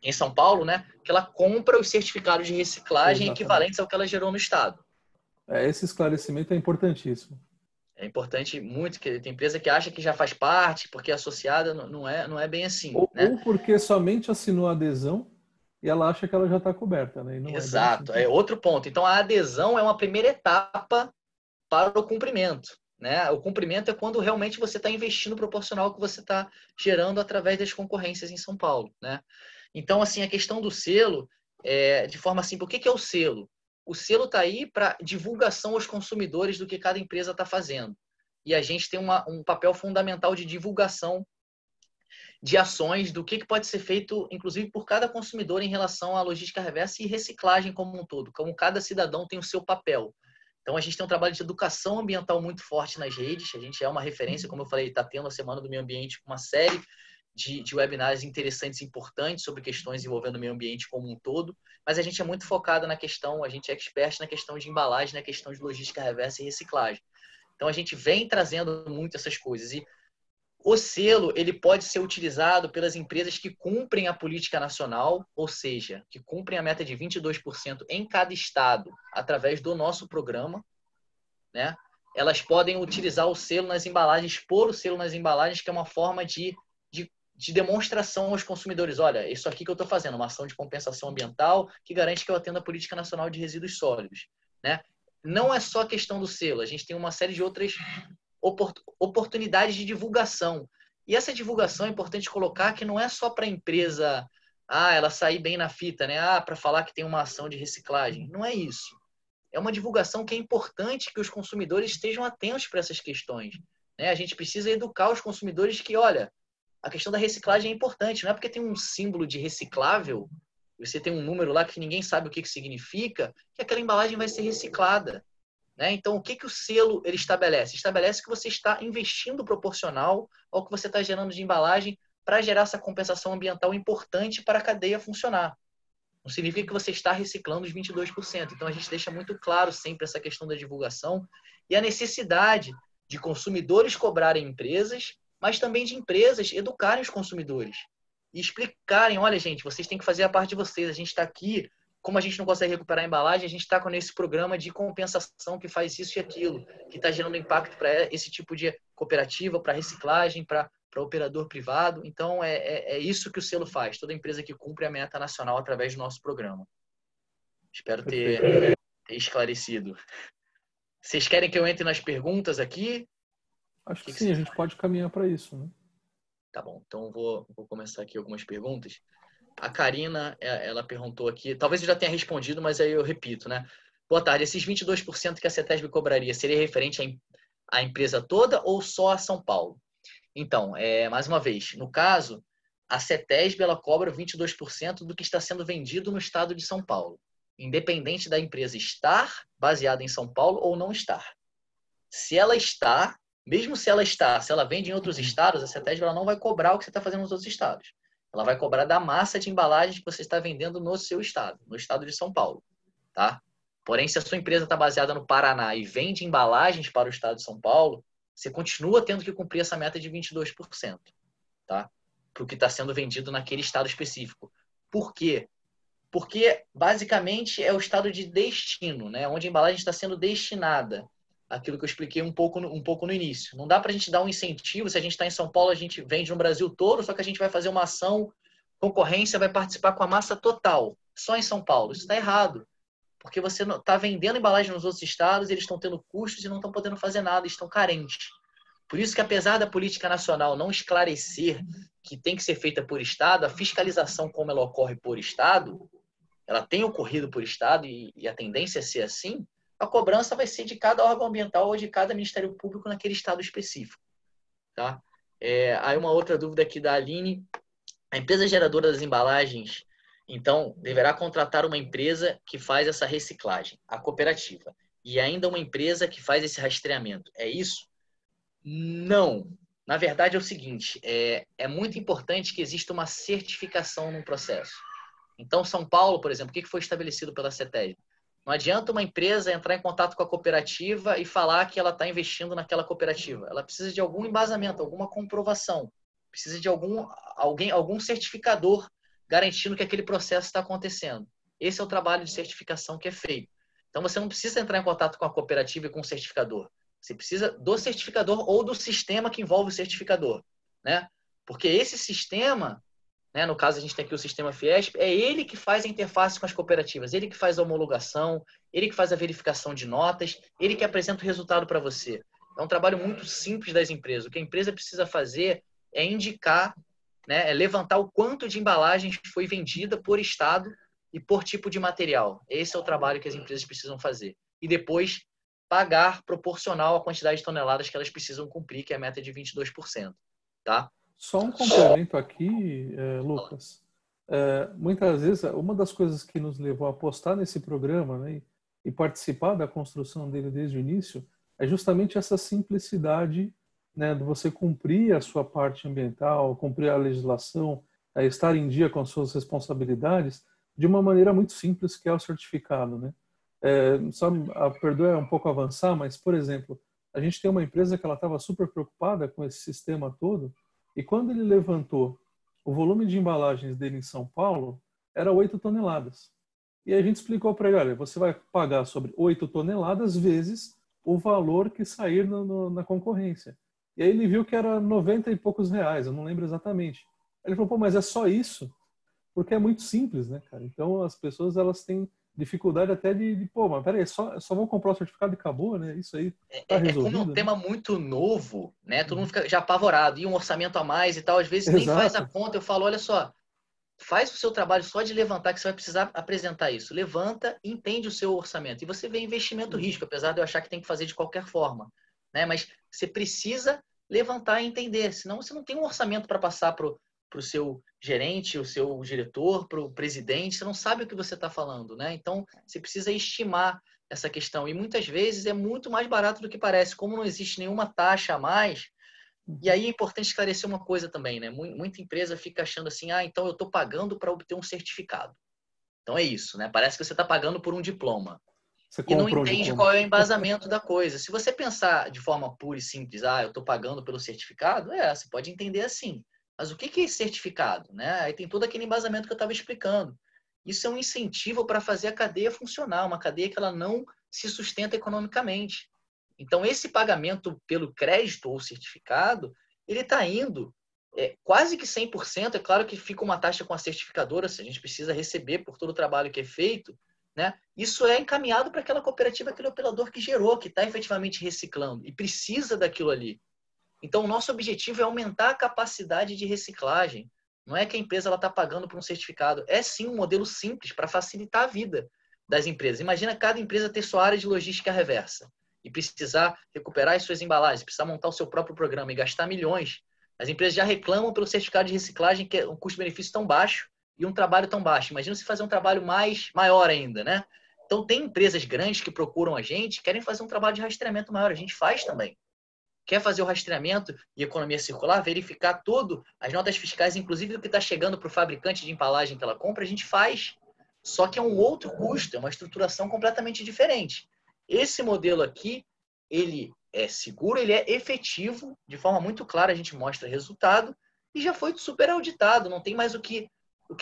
em São Paulo, né, que ela compra os certificados de reciclagem equivalentes ao que ela gerou no estado.
Esse esclarecimento é importantíssimo.
É importante muito, que tem empresa que acha que já faz parte, porque é associada, não é bem assim.
Ou
né?
porque somente assinou a adesão e ela acha que ela já está coberta. Né? E não
Exato,
é bem assim.
É outro ponto. Então, a adesão é uma primeira etapa para o cumprimento. né? O cumprimento é quando realmente você está investindo proporcional ao que você está gerando através das concorrências em São Paulo, né? Então, assim, a questão do selo, de forma simples, o que é o selo? O selo está aí para divulgação aos consumidores do que cada empresa está fazendo. E a gente tem um papel fundamental de divulgação de ações do que pode ser feito, inclusive, por cada consumidor em relação à logística reversa e reciclagem como um todo, como cada cidadão tem o seu papel. Então, a gente tem um trabalho de educação ambiental muito forte nas redes, a gente é uma referência, como eu falei, está tendo a Semana do Meio Ambiente com uma série de webinars interessantes e importantes sobre questões envolvendo o meio ambiente como um todo, mas a gente é muito focado na questão, a gente é expert na questão de embalagem, na questão de logística reversa e reciclagem. Então, a gente vem trazendo muito essas coisas. E o selo, ele pode ser utilizado pelas empresas que cumprem a política nacional, ou seja, que cumprem a meta de 22% em cada estado, através do nosso programa, né? Elas podem utilizar o selo nas embalagens, pôr o selo nas embalagens, que é uma forma de demonstração aos consumidores. Olha, isso aqui que eu estou fazendo, uma ação de compensação ambiental que garante que eu atendo a política nacional de resíduos sólidos, né? Não é só a questão do selo, a gente tem uma série de outras oportunidades de divulgação. E essa divulgação é importante colocar que não é só para a empresa, ela sair bem na fita, né? Para falar que tem uma ação de reciclagem. Não é isso. É uma divulgação que é importante que os consumidores estejam atentos para essas questões, né? A gente precisa educar os consumidores que, olha, a questão da reciclagem é importante. Não é porque tem um símbolo de reciclável, você tem um número lá que ninguém sabe o que significa, que aquela embalagem vai ser reciclada, né? Então, o que o selo ele estabelece? Estabelece que você está investindo proporcional ao que você está gerando de embalagem para gerar essa compensação ambiental importante para a cadeia funcionar. Não significa que você está reciclando os 22%. Então, a gente deixa muito claro sempre essa questão da divulgação e a necessidade de consumidores cobrarem empresas, mas também de empresas educarem os consumidores e explicarem, olha, gente, vocês têm que fazer a parte de vocês. A gente está aqui, como a gente não consegue recuperar a embalagem, a gente está com esse programa de compensação que faz isso e aquilo, que está gerando impacto para esse tipo de cooperativa, para reciclagem, para operador privado. Então, é isso que o selo faz. Toda empresa que cumpre a meta nacional através do nosso programa. Espero ter esclarecido. Vocês querem que eu entre nas perguntas aqui?
Acho que sim, a gente pode caminhar para isso, né?
Tá bom, então vou começar aqui algumas perguntas. A Karina, ela perguntou aqui, talvez eu já tenha respondido, mas aí eu repito, né? Boa tarde, esses 22% que a CETESB cobraria, seria referente à empresa toda ou só a São Paulo? Então, mais uma vez, no caso, a CETESB ela cobra 22% do que está sendo vendido no estado de São Paulo, independente da empresa estar baseada em São Paulo ou não estar. Se ela está, mesmo se ela vende em outros estados, a CETESB ela não vai cobrar o que você está fazendo nos outros estados. Ela vai cobrar da massa de embalagens que você está vendendo no seu estado, no estado de São Paulo, tá? Porém, se a sua empresa está baseada no Paraná e vende embalagens para o estado de São Paulo, você continua tendo que cumprir essa meta de 22%, tá? Para o que está sendo vendido naquele estado específico. Por quê? Porque, basicamente, é o estado de destino, né? Onde a embalagem está sendo destinada. Aquilo que eu expliquei um pouco no início. Não dá para a gente dar um incentivo. Se a gente está em São Paulo, a gente vende no Brasil todo, só que a gente vai fazer uma ação, concorrência vai participar com a massa total, só em São Paulo. Isso está errado. Porque você está vendendo embalagem nos outros estados, eles estão tendo custos e não estão podendo fazer nada, estão carentes. Por isso que, apesar da política nacional não esclarecer que tem que ser feita por estado, a fiscalização, como ela ocorre por estado, ela tem ocorrido por estado e a tendência é ser assim, a cobrança vai ser de cada órgão ambiental ou de cada Ministério Público naquele estado específico. Tá? Aí uma outra dúvida aqui da Aline. A empresa geradora das embalagens, então, deverá contratar uma empresa que faz essa reciclagem, a cooperativa, e ainda uma empresa que faz esse rastreamento. É isso? Não. Na verdade, é o seguinte, é muito importante que exista uma certificação no processo. Então, São Paulo, por exemplo, o que foi estabelecido pela CETESB? Não adianta uma empresa entrar em contato com a cooperativa e falar que ela está investindo naquela cooperativa. Ela precisa de algum embasamento, alguma comprovação. Precisa de algum certificador garantindo que aquele processo está acontecendo. Esse é o trabalho de certificação que é feito. Então, você não precisa entrar em contato com a cooperativa e com o certificador. Você precisa do certificador ou do sistema que envolve o certificador, né? Porque esse sistema, né, no caso a gente tem aqui o sistema Fiesp, é ele que faz a interface com as cooperativas, ele que faz a homologação, ele que faz a verificação de notas, ele que apresenta o resultado para você. é um trabalho muito simples das empresas. O que a empresa precisa fazer é indicar, né, é levantar o quanto de embalagens foi vendida por estado e por tipo de material. Esse é o trabalho que as empresas precisam fazer. E depois pagar proporcional à quantidade de toneladas que elas precisam cumprir, que é a meta de 22%. Tá?
Só um complemento aqui, Lucas. Muitas vezes, uma das coisas que nos levou a apostar nesse programa, né, e participar da construção dele desde o início é justamente essa simplicidade, né, de você cumprir a sua parte ambiental, cumprir a legislação, estar em dia com as suas responsabilidades de uma maneira muito simples, que é o certificado, né? Só perdoe um pouco avançar, mas, por exemplo, a gente tem uma empresa que ela estava super preocupada com esse sistema todo, e quando ele levantou o volume de embalagens dele em São Paulo, era 8 toneladas. E a gente explicou para ele, olha, você vai pagar sobre 8 toneladas vezes o valor que sair na concorrência. E aí ele viu que era 90 e poucos reais, eu não lembro exatamente. Ele falou, pô, mas é só isso? Porque é muito simples, né, cara? Então as pessoas, elas têm dificuldade até pô, mas peraí, só vou comprar o certificado e acabou, né? Isso aí tá resolvido.
Como é um
né?
tema muito novo, né? Todo mundo fica já apavorado. E um orçamento a mais e tal, às vezes nem faz a conta. Eu falo, olha só, faz o seu trabalho só de levantar, que você vai precisar apresentar isso. Levanta e entende o seu orçamento. E você vê investimento risco, apesar de eu achar que tem que fazer de qualquer forma, né? Mas você precisa levantar e entender, senão você não tem um orçamento para passar para o seu gerente, o seu diretor, para o presidente, você não sabe o que você está falando, né? Então, você precisa estimar essa questão. E muitas vezes é muito mais barato do que parece. Como não existe nenhuma taxa a mais, e aí é importante esclarecer uma coisa também, né? Muita empresa fica achando assim, então eu estou pagando para obter um certificado. Então é isso, né? Parece que você está pagando por um diploma. E não entende qual é o embasamento da coisa. Se você pensar de forma pura e simples, eu estou pagando pelo certificado, você pode entender assim. Mas o que é esse certificado? Né? Aí tem todo aquele embasamento que eu estava explicando. Isso é um incentivo para fazer a cadeia funcionar, uma cadeia que ela não se sustenta economicamente. Então, esse pagamento pelo crédito ou certificado, ele está indo quase que 100%. É claro que fica uma taxa com a certificadora, se a gente precisa receber por todo o trabalho que é feito, né? Isso é encaminhado para aquela cooperativa, aquele operador que gerou, que está efetivamente reciclando e precisa daquilo ali. Então, o nosso objetivo é aumentar a capacidade de reciclagem. Não é que a empresa está pagando por um certificado. É sim um modelo simples para facilitar a vida das empresas. Imagina cada empresa ter sua área de logística reversa e precisar recuperar as suas embalagens, precisar montar o seu próprio programa e gastar milhões. As empresas já reclamam pelo certificado de reciclagem, que é um custo-benefício tão baixo e um trabalho tão baixo. Imagina se fazer um trabalho maior ainda, né? Então, tem empresas grandes que procuram a gente, querem fazer um trabalho de rastreamento maior. A gente faz também. Quer fazer o rastreamento e economia circular, verificar tudo, as notas fiscais, inclusive do que está chegando para o fabricante de embalagem que ela compra, a gente faz. Só que é um outro custo, é uma estruturação completamente diferente. Esse modelo aqui, ele é seguro, ele é efetivo, de forma muito clara a gente mostra resultado e já foi super auditado, não tem mais o que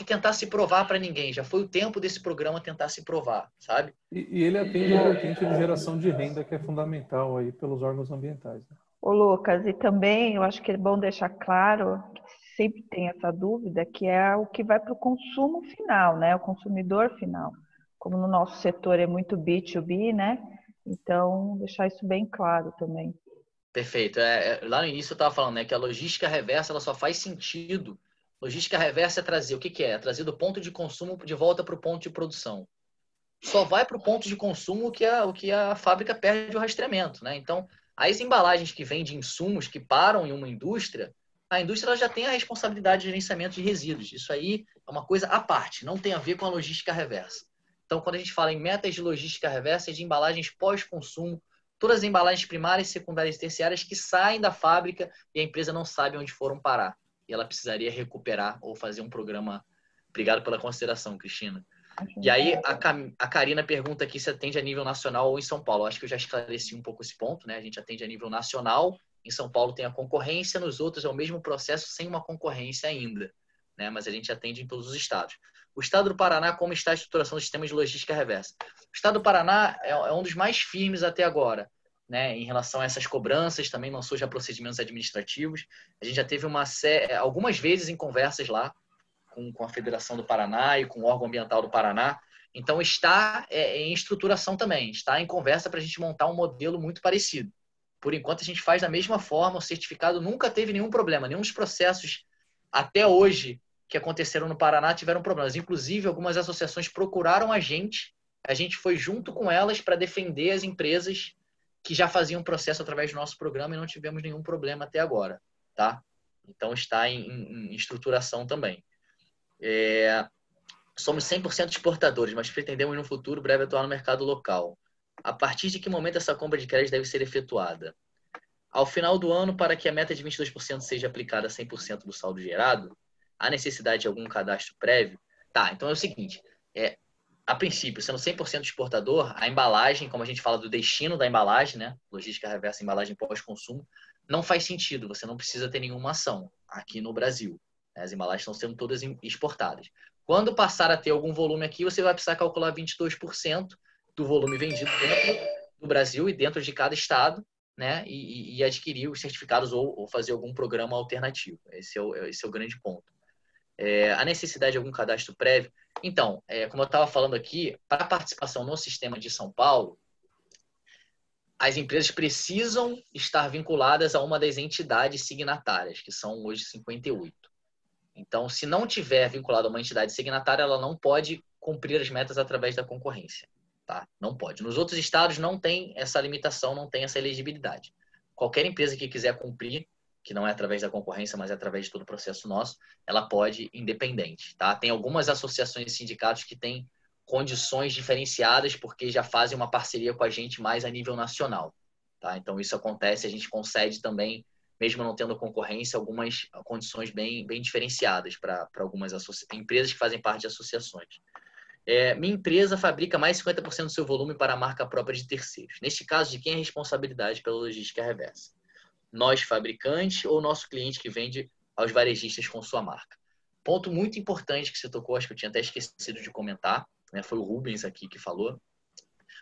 tentar se provar para ninguém. Já foi o tempo desse programa tentar se provar, sabe?
E ele atende a vertente de geração de renda, que é fundamental aí pelos órgãos ambientais, né?
Ô, Lucas, e também eu acho que é bom deixar claro, que sempre tem essa dúvida, que é o que vai para o consumo final, né? O consumidor final. Como no nosso setor é muito B2B, né? Então, deixar isso bem claro também.
Perfeito. Lá no início eu estava falando, né, que a logística reversa ela só faz sentido. Logística reversa é trazer, o que é? É trazer do ponto de consumo de volta para o ponto de produção. Só vai para o ponto de consumo o que a fábrica perde o rastreamento, né? Então, as embalagens que vêm de insumos que param em uma indústria, a indústria ela já tem a responsabilidade de gerenciamento de resíduos. Isso aí é uma coisa à parte, não tem a ver com a logística reversa. Então, quando a gente fala em metas de logística reversa, é de embalagens pós-consumo, todas as embalagens primárias, secundárias e terciárias que saem da fábrica e a empresa não sabe onde foram parar. E ela precisaria recuperar ou fazer um programa. Obrigado pela consideração, Cristina. E aí, a Karina pergunta aqui se atende a nível nacional ou em São Paulo. Acho que eu já esclareci um pouco esse ponto, né? A gente atende a nível nacional. Em São Paulo tem a concorrência, nos outros é o mesmo processo sem uma concorrência ainda, né? Mas a gente atende em todos os estados. O estado do Paraná, como está a estruturação do sistema de logística reversa? O estado do Paraná é um dos mais firmes até agora, né? Em relação a essas cobranças, também lançou já procedimentos administrativos. A gente já teve algumas vezes em conversas lá, com a Federação do Paraná e com o órgão ambiental do Paraná. Então, está em estruturação também, está em conversa para a gente montar um modelo muito parecido. por enquanto a gente faz da mesma forma, o certificado nunca teve nenhum problema, nenhum dos processos até hoje que aconteceram no Paraná tiveram problemas. Inclusive, algumas associações procuraram a gente foi junto com elas para defender as empresas que já faziam processo através do nosso programa e não tivemos nenhum problema até agora, tá? Então, está em estruturação também. Somos 100% exportadores, mas pretendemos no futuro breve atuar no mercado local. A partir de que momento essa compra de crédito deve ser efetuada? Ao final do ano, para que a meta de 22% seja aplicada a 100% do saldo gerado, há necessidade de algum cadastro prévio? Tá, então é o seguinte, a princípio, sendo 100% exportador, a embalagem, como a gente fala do destino da embalagem, né? Logística reversa, embalagem pós-consumo, não faz sentido, você não precisa ter nenhuma ação aqui no Brasil. As embalagens estão sendo todas exportadas. Quando passar a ter algum volume aqui, você vai precisar calcular 22% do volume vendido dentro do Brasil e dentro de cada estado, né? E adquirir os certificados ou fazer algum programa alternativo. Esse é o grande ponto. A necessidade de algum cadastro prévio. Então, como eu estava falando aqui, para a participação no sistema de São Paulo, as empresas precisam estar vinculadas a uma das entidades signatárias, que são hoje 58. Então, se não tiver vinculado a uma entidade signatária, ela não pode cumprir as metas através da concorrência. Tá? Não pode. Nos outros estados não tem essa limitação, não tem essa elegibilidade. Qualquer empresa que quiser cumprir, que não é através da concorrência, mas é através de todo o processo nosso, ela pode independente. Tá? Tem algumas associações e sindicatos que têm condições diferenciadas porque já fazem uma parceria com a gente mais a nível nacional. Tá? Então, isso acontece, a gente concede também, mesmo não tendo concorrência, algumas condições bem diferenciadas para algumas empresas que fazem parte de associações. Minha empresa fabrica mais de 50% do seu volume para a marca própria de terceiros. Neste caso, de quem é a responsabilidade pela logística reversa? Nós, fabricantes, ou nosso cliente que vende aos varejistas com sua marca? Ponto muito importante que você tocou, acho que eu tinha até esquecido de comentar, né? Foi o Rubens aqui que falou.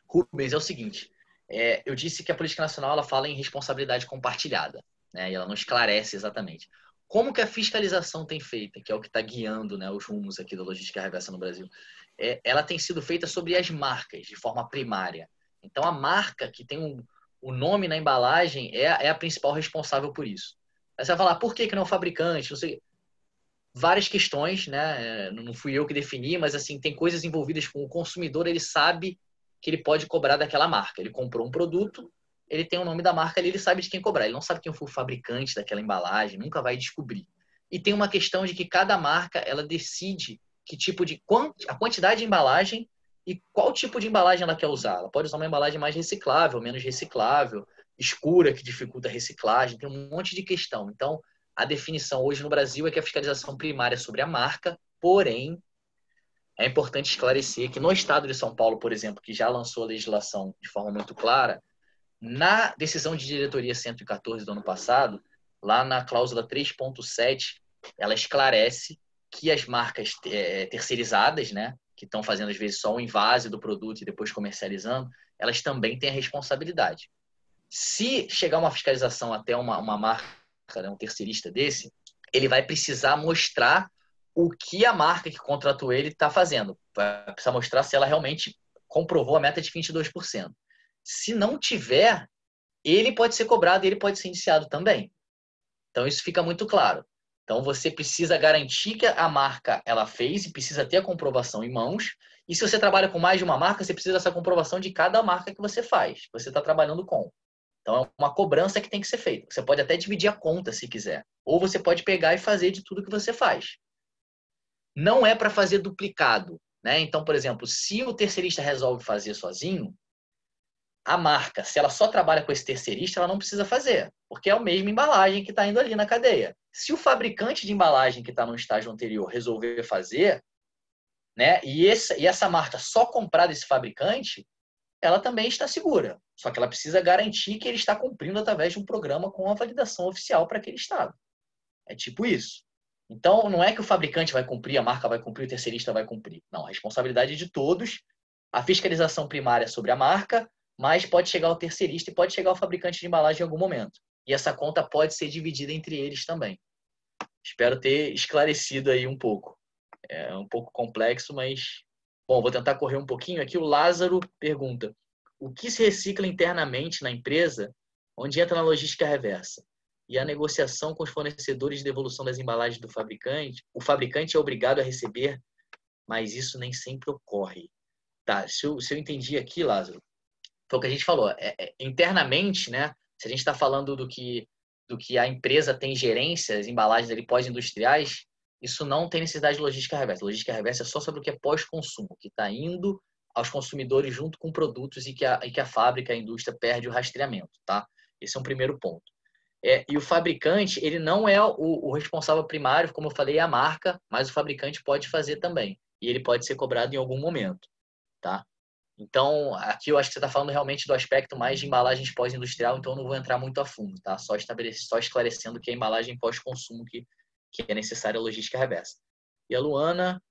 Rubens, é o seguinte, eu disse que a política nacional ela fala em responsabilidade compartilhada, né? E ela não esclarece exatamente. Como que a fiscalização tem feito, que é o que está guiando, né, os rumos aqui da logística reversa no Brasil? Ela tem sido feita sobre as marcas, de forma primária. Então, a marca que tem o nome na embalagem é a principal responsável por isso. Aí você vai falar, por que não é o fabricante? Não sei. Várias questões, né? Não fui eu que defini, mas assim, tem coisas envolvidas com o consumidor, ele sabe que ele pode cobrar daquela marca. Ele comprou um produto, ele tem o nome da marca ali, ele sabe de quem cobrar. Ele não sabe quem foi o fabricante daquela embalagem, nunca vai descobrir. E tem uma questão de que cada marca, ela decide que tipo a quantidade de embalagem e qual tipo de embalagem ela quer usar. Ela pode usar uma embalagem mais reciclável, menos reciclável, escura, que dificulta a reciclagem, tem um monte de questão. Então, a definição hoje no Brasil é que a fiscalização primária é sobre a marca, porém, é importante esclarecer que no estado de São Paulo, por exemplo, que já lançou a legislação de forma muito clara, na decisão de diretoria 114 do ano passado, lá na cláusula 3.7, ela esclarece que as marcas terceirizadas, né, que estão fazendo às vezes só o invase do produto e depois comercializando, elas também têm a responsabilidade. Se chegar uma fiscalização até uma marca, né, um terceirista desse, ele vai precisar mostrar o que a marca que contratou ele está fazendo. Vai precisar mostrar se ela realmente comprovou a meta de 22%. Se não tiver, ele pode ser cobrado e ele pode ser indiciado também. Então, isso fica muito claro. Então, você precisa garantir que a marca ela fez e precisa ter a comprovação em mãos. E se você trabalha com mais de uma marca, você precisa dessa comprovação de cada marca que você faz, que você está trabalhando com. Então, é uma cobrança que tem que ser feita. Você pode até dividir a conta, se quiser. Ou você pode pegar e fazer de tudo que você faz. Não é para fazer duplicado, né? Então, por exemplo, se o terceirista resolve fazer sozinho, a marca, se ela só trabalha com esse terceirista, ela não precisa fazer, porque é a mesma embalagem que está indo ali na cadeia. Se o fabricante de embalagem que está no estágio anterior resolver fazer, né, e essa marca só comprar desse fabricante, ela também está segura. Só que ela precisa garantir que ele está cumprindo através de um programa com a validação oficial para aquele estado. É tipo isso. Então, não é que o fabricante vai cumprir, a marca vai cumprir, o terceirista vai cumprir. Não, a responsabilidade é de todos. A fiscalização primária é sobre a marca, mas pode chegar ao terceirista e pode chegar ao fabricante de embalagem em algum momento. E essa conta pode ser dividida entre eles também. Espero ter esclarecido aí um pouco. É um pouco complexo, mas... Bom, vou tentar correr um pouquinho aqui. O Lázaro pergunta: o que se recicla internamente na empresa onde entra na logística reversa e a negociação com os fornecedores de devolução das embalagens do fabricante, o fabricante é obrigado a receber, mas isso nem sempre ocorre. Tá, se eu entendi aqui, Lázaro, foi o que a gente falou. Internamente, né, se a gente está falando do que a empresa tem gerência, as embalagens ali pós-industriais, isso não tem necessidade de logística reversa. Logística reversa é só sobre o que é pós-consumo, que está indo aos consumidores junto com produtos e que a fábrica, a indústria perde o rastreamento, tá? Esse é um primeiro ponto. E o fabricante, ele não é o responsável primário, como eu falei, é a marca, mas o fabricante pode fazer também. E ele pode ser cobrado em algum momento, tá? Então, aqui eu acho que você está falando realmente do aspecto mais de embalagens pós-industrial, então eu não vou entrar muito a fundo, tá? Só esclarecendo que é a embalagem pós-consumo que é necessária a logística reversa. E a Luana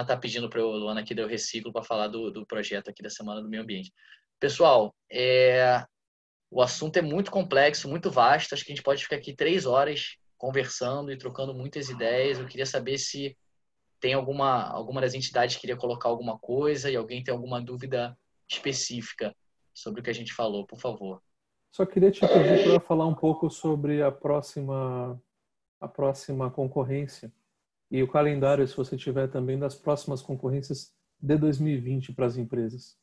está pedindo para eu, Luana aqui deu reciclo, para falar do projeto aqui da Semana do Meio Ambiente. Pessoal, o assunto é muito complexo, muito vasto, acho que a gente pode ficar aqui 3 horas conversando e trocando muitas ideias. Eu queria saber se tem alguma das entidades que queria colocar alguma coisa e alguém tem alguma dúvida específica sobre o que a gente falou, por favor.
Só queria te pedir para falar um pouco sobre a próxima concorrência e o calendário, se você tiver também, das próximas concorrências de 2020 para as empresas.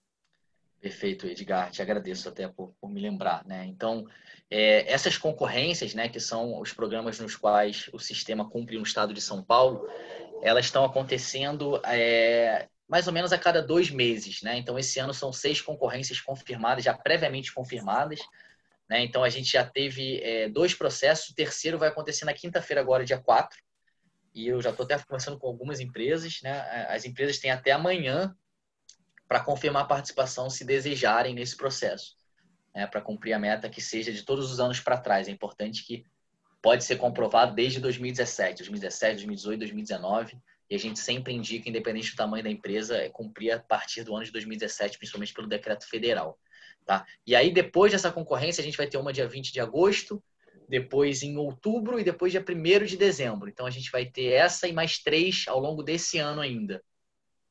Perfeito, Edgar. Te agradeço até por me lembrar, né? Então, essas concorrências, né, que são os programas nos quais o sistema cumpre no estado de São Paulo, elas estão acontecendo mais ou menos a cada 2 meses, né? Então, esse ano são 6 concorrências confirmadas, já previamente confirmadas, né? Então, a gente já teve 2 processos, o terceiro vai acontecer na quinta-feira agora, dia 4, e eu já estou até conversando com algumas empresas, né? As empresas têm até amanhã para confirmar a participação, se desejarem nesse processo, né? Para cumprir a meta que seja de todos os anos para trás. É importante que pode ser comprovado desde 2017, 2018, 2019, e a gente sempre indica, independente do tamanho da empresa, cumprir a partir do ano de 2017, principalmente pelo decreto federal. Tá? E aí, depois dessa concorrência, a gente vai ter uma dia 20 de agosto, depois em outubro e depois dia 1º de dezembro. Então, a gente vai ter essa e mais 3 ao longo desse ano ainda,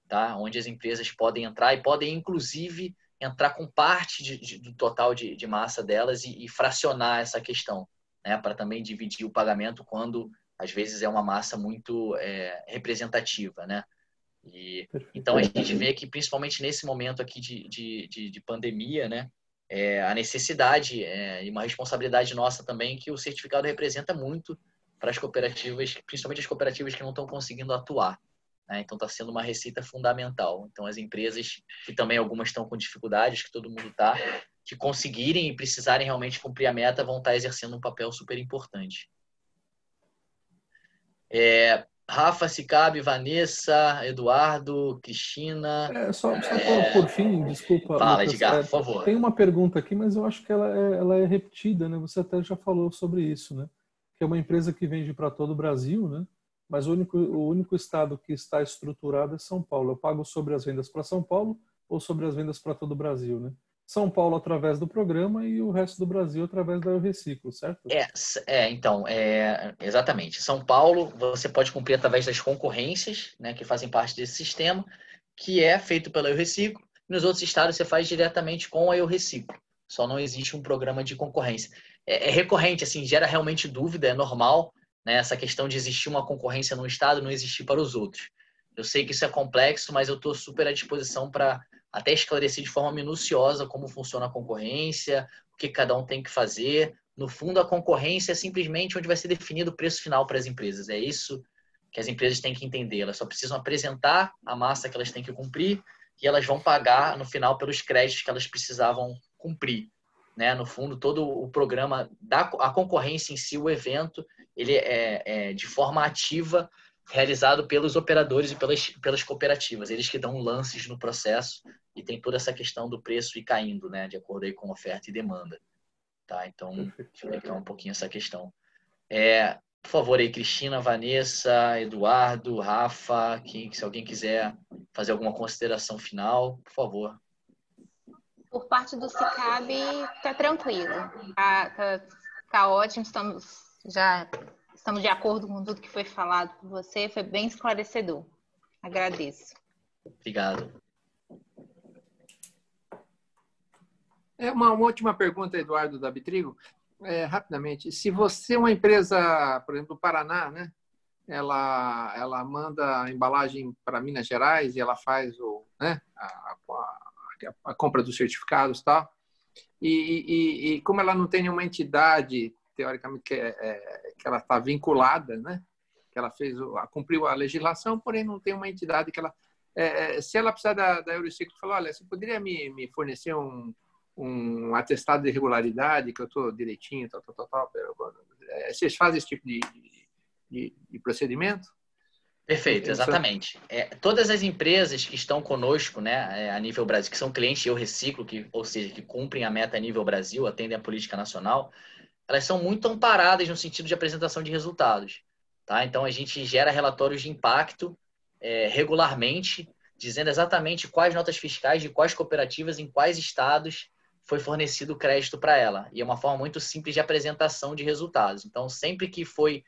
tá? Onde as empresas podem entrar e podem, inclusive, entrar com parte do total de massa delas e fracionar essa questão, né? Para também dividir o pagamento quando, às vezes, é uma massa muito representativa, né? Então, a gente vê que, principalmente nesse momento aqui de pandemia, né? A necessidade e uma responsabilidade nossa também, que o certificado representa muito para as cooperativas, principalmente as cooperativas que não estão conseguindo atuar. Então, está sendo uma receita fundamental. Então, as empresas, que também algumas estão com dificuldades, que todo mundo está, que conseguirem e precisarem realmente cumprir a meta, vão estar exercendo um papel super importante. Rafa, se cabe, Vanessa, Eduardo, Cristina...
Só por fim, desculpa,
Fala,
Lucas,
Edgar, por favor.
Tem uma pergunta aqui, mas eu acho que ela é repetida, né? Você até já falou sobre isso, né? Que é uma empresa que vende para todo o Brasil, né? Mas o único estado que está estruturado é São Paulo. Eu pago sobre as vendas para São Paulo ou sobre as vendas para todo o Brasil, né? São Paulo através do programa e o resto do Brasil através da Eu Reciclo, certo?
Então, exatamente. São Paulo, você pode cumprir através das concorrências, né, que fazem parte desse sistema, que é feito pela Eu Reciclo. Nos outros estados, você faz diretamente com a Eu Reciclo. Só não existe um programa de concorrência. É recorrente, assim, gera realmente dúvida, é normal, né, essa questão de existir uma concorrência num estado e não existir para os outros. Eu sei que isso é complexo, mas eu estou super à disposição para até esclarecer de forma minuciosa como funciona a concorrência, o que cada um tem que fazer. No fundo, a concorrência é simplesmente onde vai ser definido o preço final para as empresas. É isso que as empresas têm que entender. Elas só precisam apresentar a massa que elas têm que cumprir e elas vão pagar no final pelos créditos que elas precisavam cumprir. Né? No fundo, todo o programa, a concorrência em si, o evento, ele é de forma ativa realizado pelos operadores e pelas cooperativas. Eles que dão lances no processo e tem toda essa questão do preço ir caindo, né? De acordo aí com oferta e demanda. Tá? Então, explicar um pouquinho essa questão. Por favor, aí, Cristina, Vanessa, Eduardo, Rafa, se alguém quiser fazer alguma consideração final, por favor.
Por parte do SICAB, tá tranquilo. Tá ótimo, estamos de acordo com tudo que foi falado por você, foi bem esclarecedor. Agradeço.
Obrigado.
Uma última pergunta, Eduardo da Bitrigo. Rapidamente, se você é uma empresa, por exemplo, do Paraná, né? Ela manda a embalagem para Minas Gerais e ela faz a compra dos certificados e tal. E como ela não tem nenhuma entidade, teoricamente, que ela está vinculada, né? Que ela cumpriu a legislação, porém não tem uma entidade que ela... se ela precisar da Eurociclo, fala, olha, você poderia me fornecer um atestado de regularidade, que eu estou direitinho, tal. Vocês fazem esse tipo de procedimento?
Perfeito, exatamente. Todas as empresas que estão conosco, né, a nível Brasil, que são clientes Eu Reciclo, ou seja, que cumprem a meta a nível Brasil, atendem a política nacional, elas são muito amparadas no sentido de apresentação de resultados. Tá? Então, a gente gera relatórios de impacto regularmente, dizendo exatamente quais notas fiscais de quais cooperativas, em quais estados foi fornecido crédito para ela. E é uma forma muito simples de apresentação de resultados. Então, sempre que foi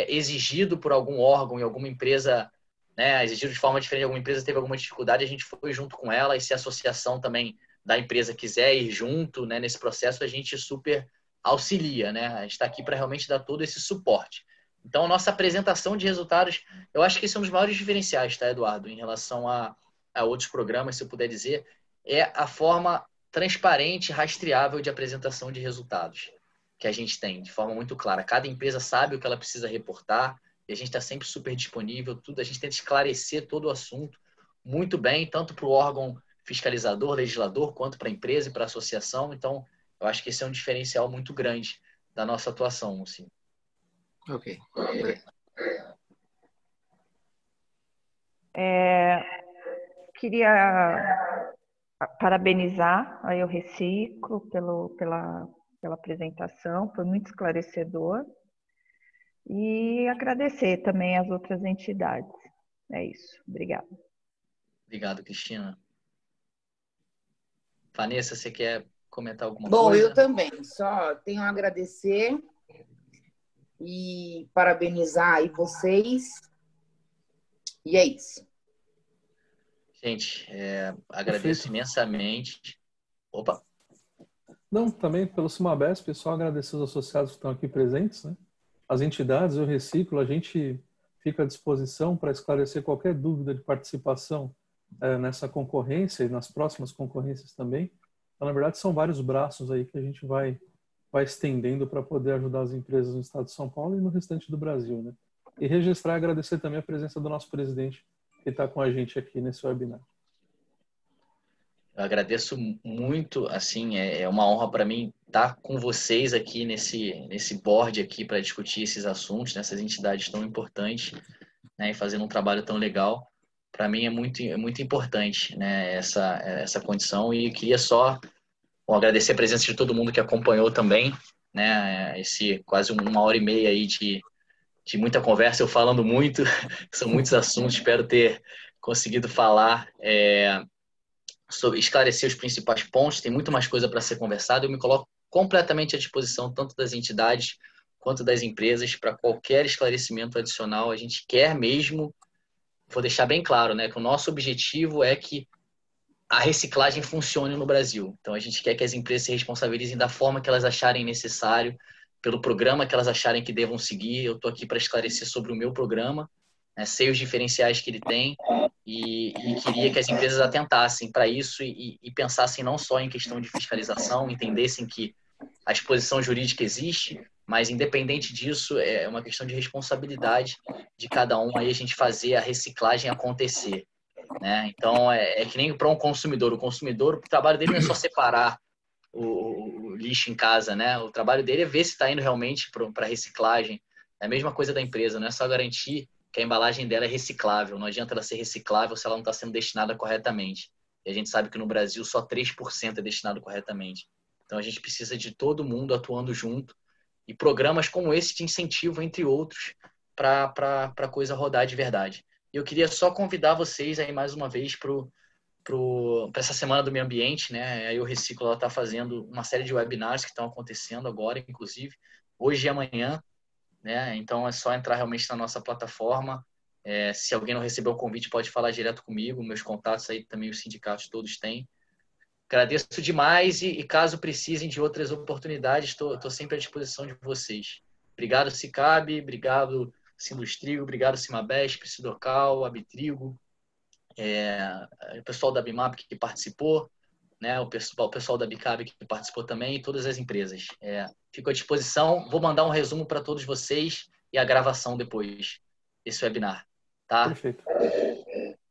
exigido por algum órgão e alguma empresa, né, exigido de forma diferente, alguma empresa teve alguma dificuldade, a gente foi junto com ela, e se a associação também da empresa quiser ir junto, né, nesse processo, a gente super auxilia, né? A gente está aqui para realmente dar todo esse suporte. Então, a nossa apresentação de resultados, eu acho que esse é um dos maiores diferenciais, tá, Eduardo, em relação a outros programas, se eu puder dizer, é a forma transparente e rastreável de apresentação de resultados que a gente tem, de forma muito clara. Cada empresa sabe o que ela precisa reportar e a gente está sempre super disponível, tudo. A gente tenta esclarecer todo o assunto muito bem, tanto para o órgão fiscalizador, legislador, quanto para a empresa e para a associação. Então, eu acho que esse é um diferencial muito grande da nossa atuação, assim.
Ok.
Queria parabenizar a Eu Reciclo pela apresentação, foi muito esclarecedor. E agradecer também às outras entidades. É isso. Obrigada.
Obrigado, Cristina. Vanessa, você quer comentar alguma
coisa?
Bom,
eu também. Só tenho a agradecer e parabenizar aí vocês. E é isso.
Gente, agradeço imensamente. Opa!
Não, também pelo Sumabesp, pessoal, agradecer os associados que estão aqui presentes, né? As entidades, Eu Reciclo, a gente fica à disposição para esclarecer qualquer dúvida de participação nessa concorrência e nas próximas concorrências também. Então, na verdade, são vários braços aí que a gente vai estendendo para poder ajudar as empresas no estado de São Paulo e no restante do Brasil, né? E registrar e agradecer também a presença do nosso presidente que está com a gente aqui nesse webinar.
Eu agradeço muito, assim, é uma honra para mim estar com vocês aqui nesse board aqui para discutir esses assuntos, nessas entidades tão importantes, né, e fazendo um trabalho tão legal. Para mim é muito importante, né, essa condição, e eu queria só agradecer a presença de todo mundo que acompanhou também, né, esse quase 1h30 aí de muita conversa, eu falando muito, são muitos assuntos, espero ter conseguido falar esclarecer os principais pontos, tem muito mais coisa para ser conversada. Eu me coloco completamente à disposição, tanto das entidades quanto das empresas, para qualquer esclarecimento adicional. A gente quer mesmo, vou deixar bem claro, né, que o nosso objetivo é que a reciclagem funcione no Brasil. Então, a gente quer que as empresas se responsabilizem da forma que elas acharem necessário, pelo programa que elas acharem que devam seguir. Eu estou aqui para esclarecer sobre o meu programa, né, sei os diferenciais que ele tem, e queria que as empresas atentassem para isso e pensassem não só em questão de fiscalização, entendessem que a exposição jurídica existe, mas independente disso, é uma questão de responsabilidade de cada um aí a gente fazer a reciclagem acontecer, né? Então, é que nem para um consumidor. O trabalho dele não é só separar o lixo em casa, né? O trabalho dele é ver se está indo realmente para reciclagem. É a mesma coisa da empresa, não é só garantir que a embalagem dela é reciclável. Não adianta ela ser reciclável se ela não está sendo destinada corretamente. E a gente sabe que no Brasil só 3% é destinado corretamente. Então a gente precisa de todo mundo atuando junto, e programas como esse de incentivo, entre outros, para a coisa rodar de verdade. E eu queria só convidar vocês aí mais uma vez para essa semana do meio ambiente, né? Aí o Reciclo está fazendo uma série de webinars que estão acontecendo agora, inclusive, hoje e amanhã, né? Então é só entrar realmente na nossa plataforma. Se alguém não recebeu o convite, pode falar direto comigo. Meus contatos aí também os sindicatos todos têm. Agradeço demais e caso precisem de outras oportunidades, estou sempre à disposição de vocês. Obrigado, Sicab, obrigado, Sindustrigo, obrigado, Cimabesp, Sidocal, Abitrigo, o pessoal da Bimap que participou, né, o pessoal da Bicab que participou também, e todas as empresas. Fico à disposição, vou mandar um resumo para todos vocês e a gravação depois desse webinar. Tá?
Perfeito.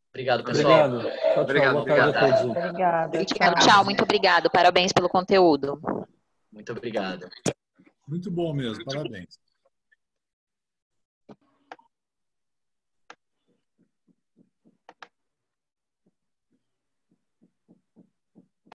Obrigado, pessoal.
Obrigado. Tchau, tchau.
Obrigado.
Boa tarde a todos.
Obrigada.
Tchau, muito obrigado. Parabéns pelo conteúdo.
Muito obrigado.
Muito bom mesmo, parabéns.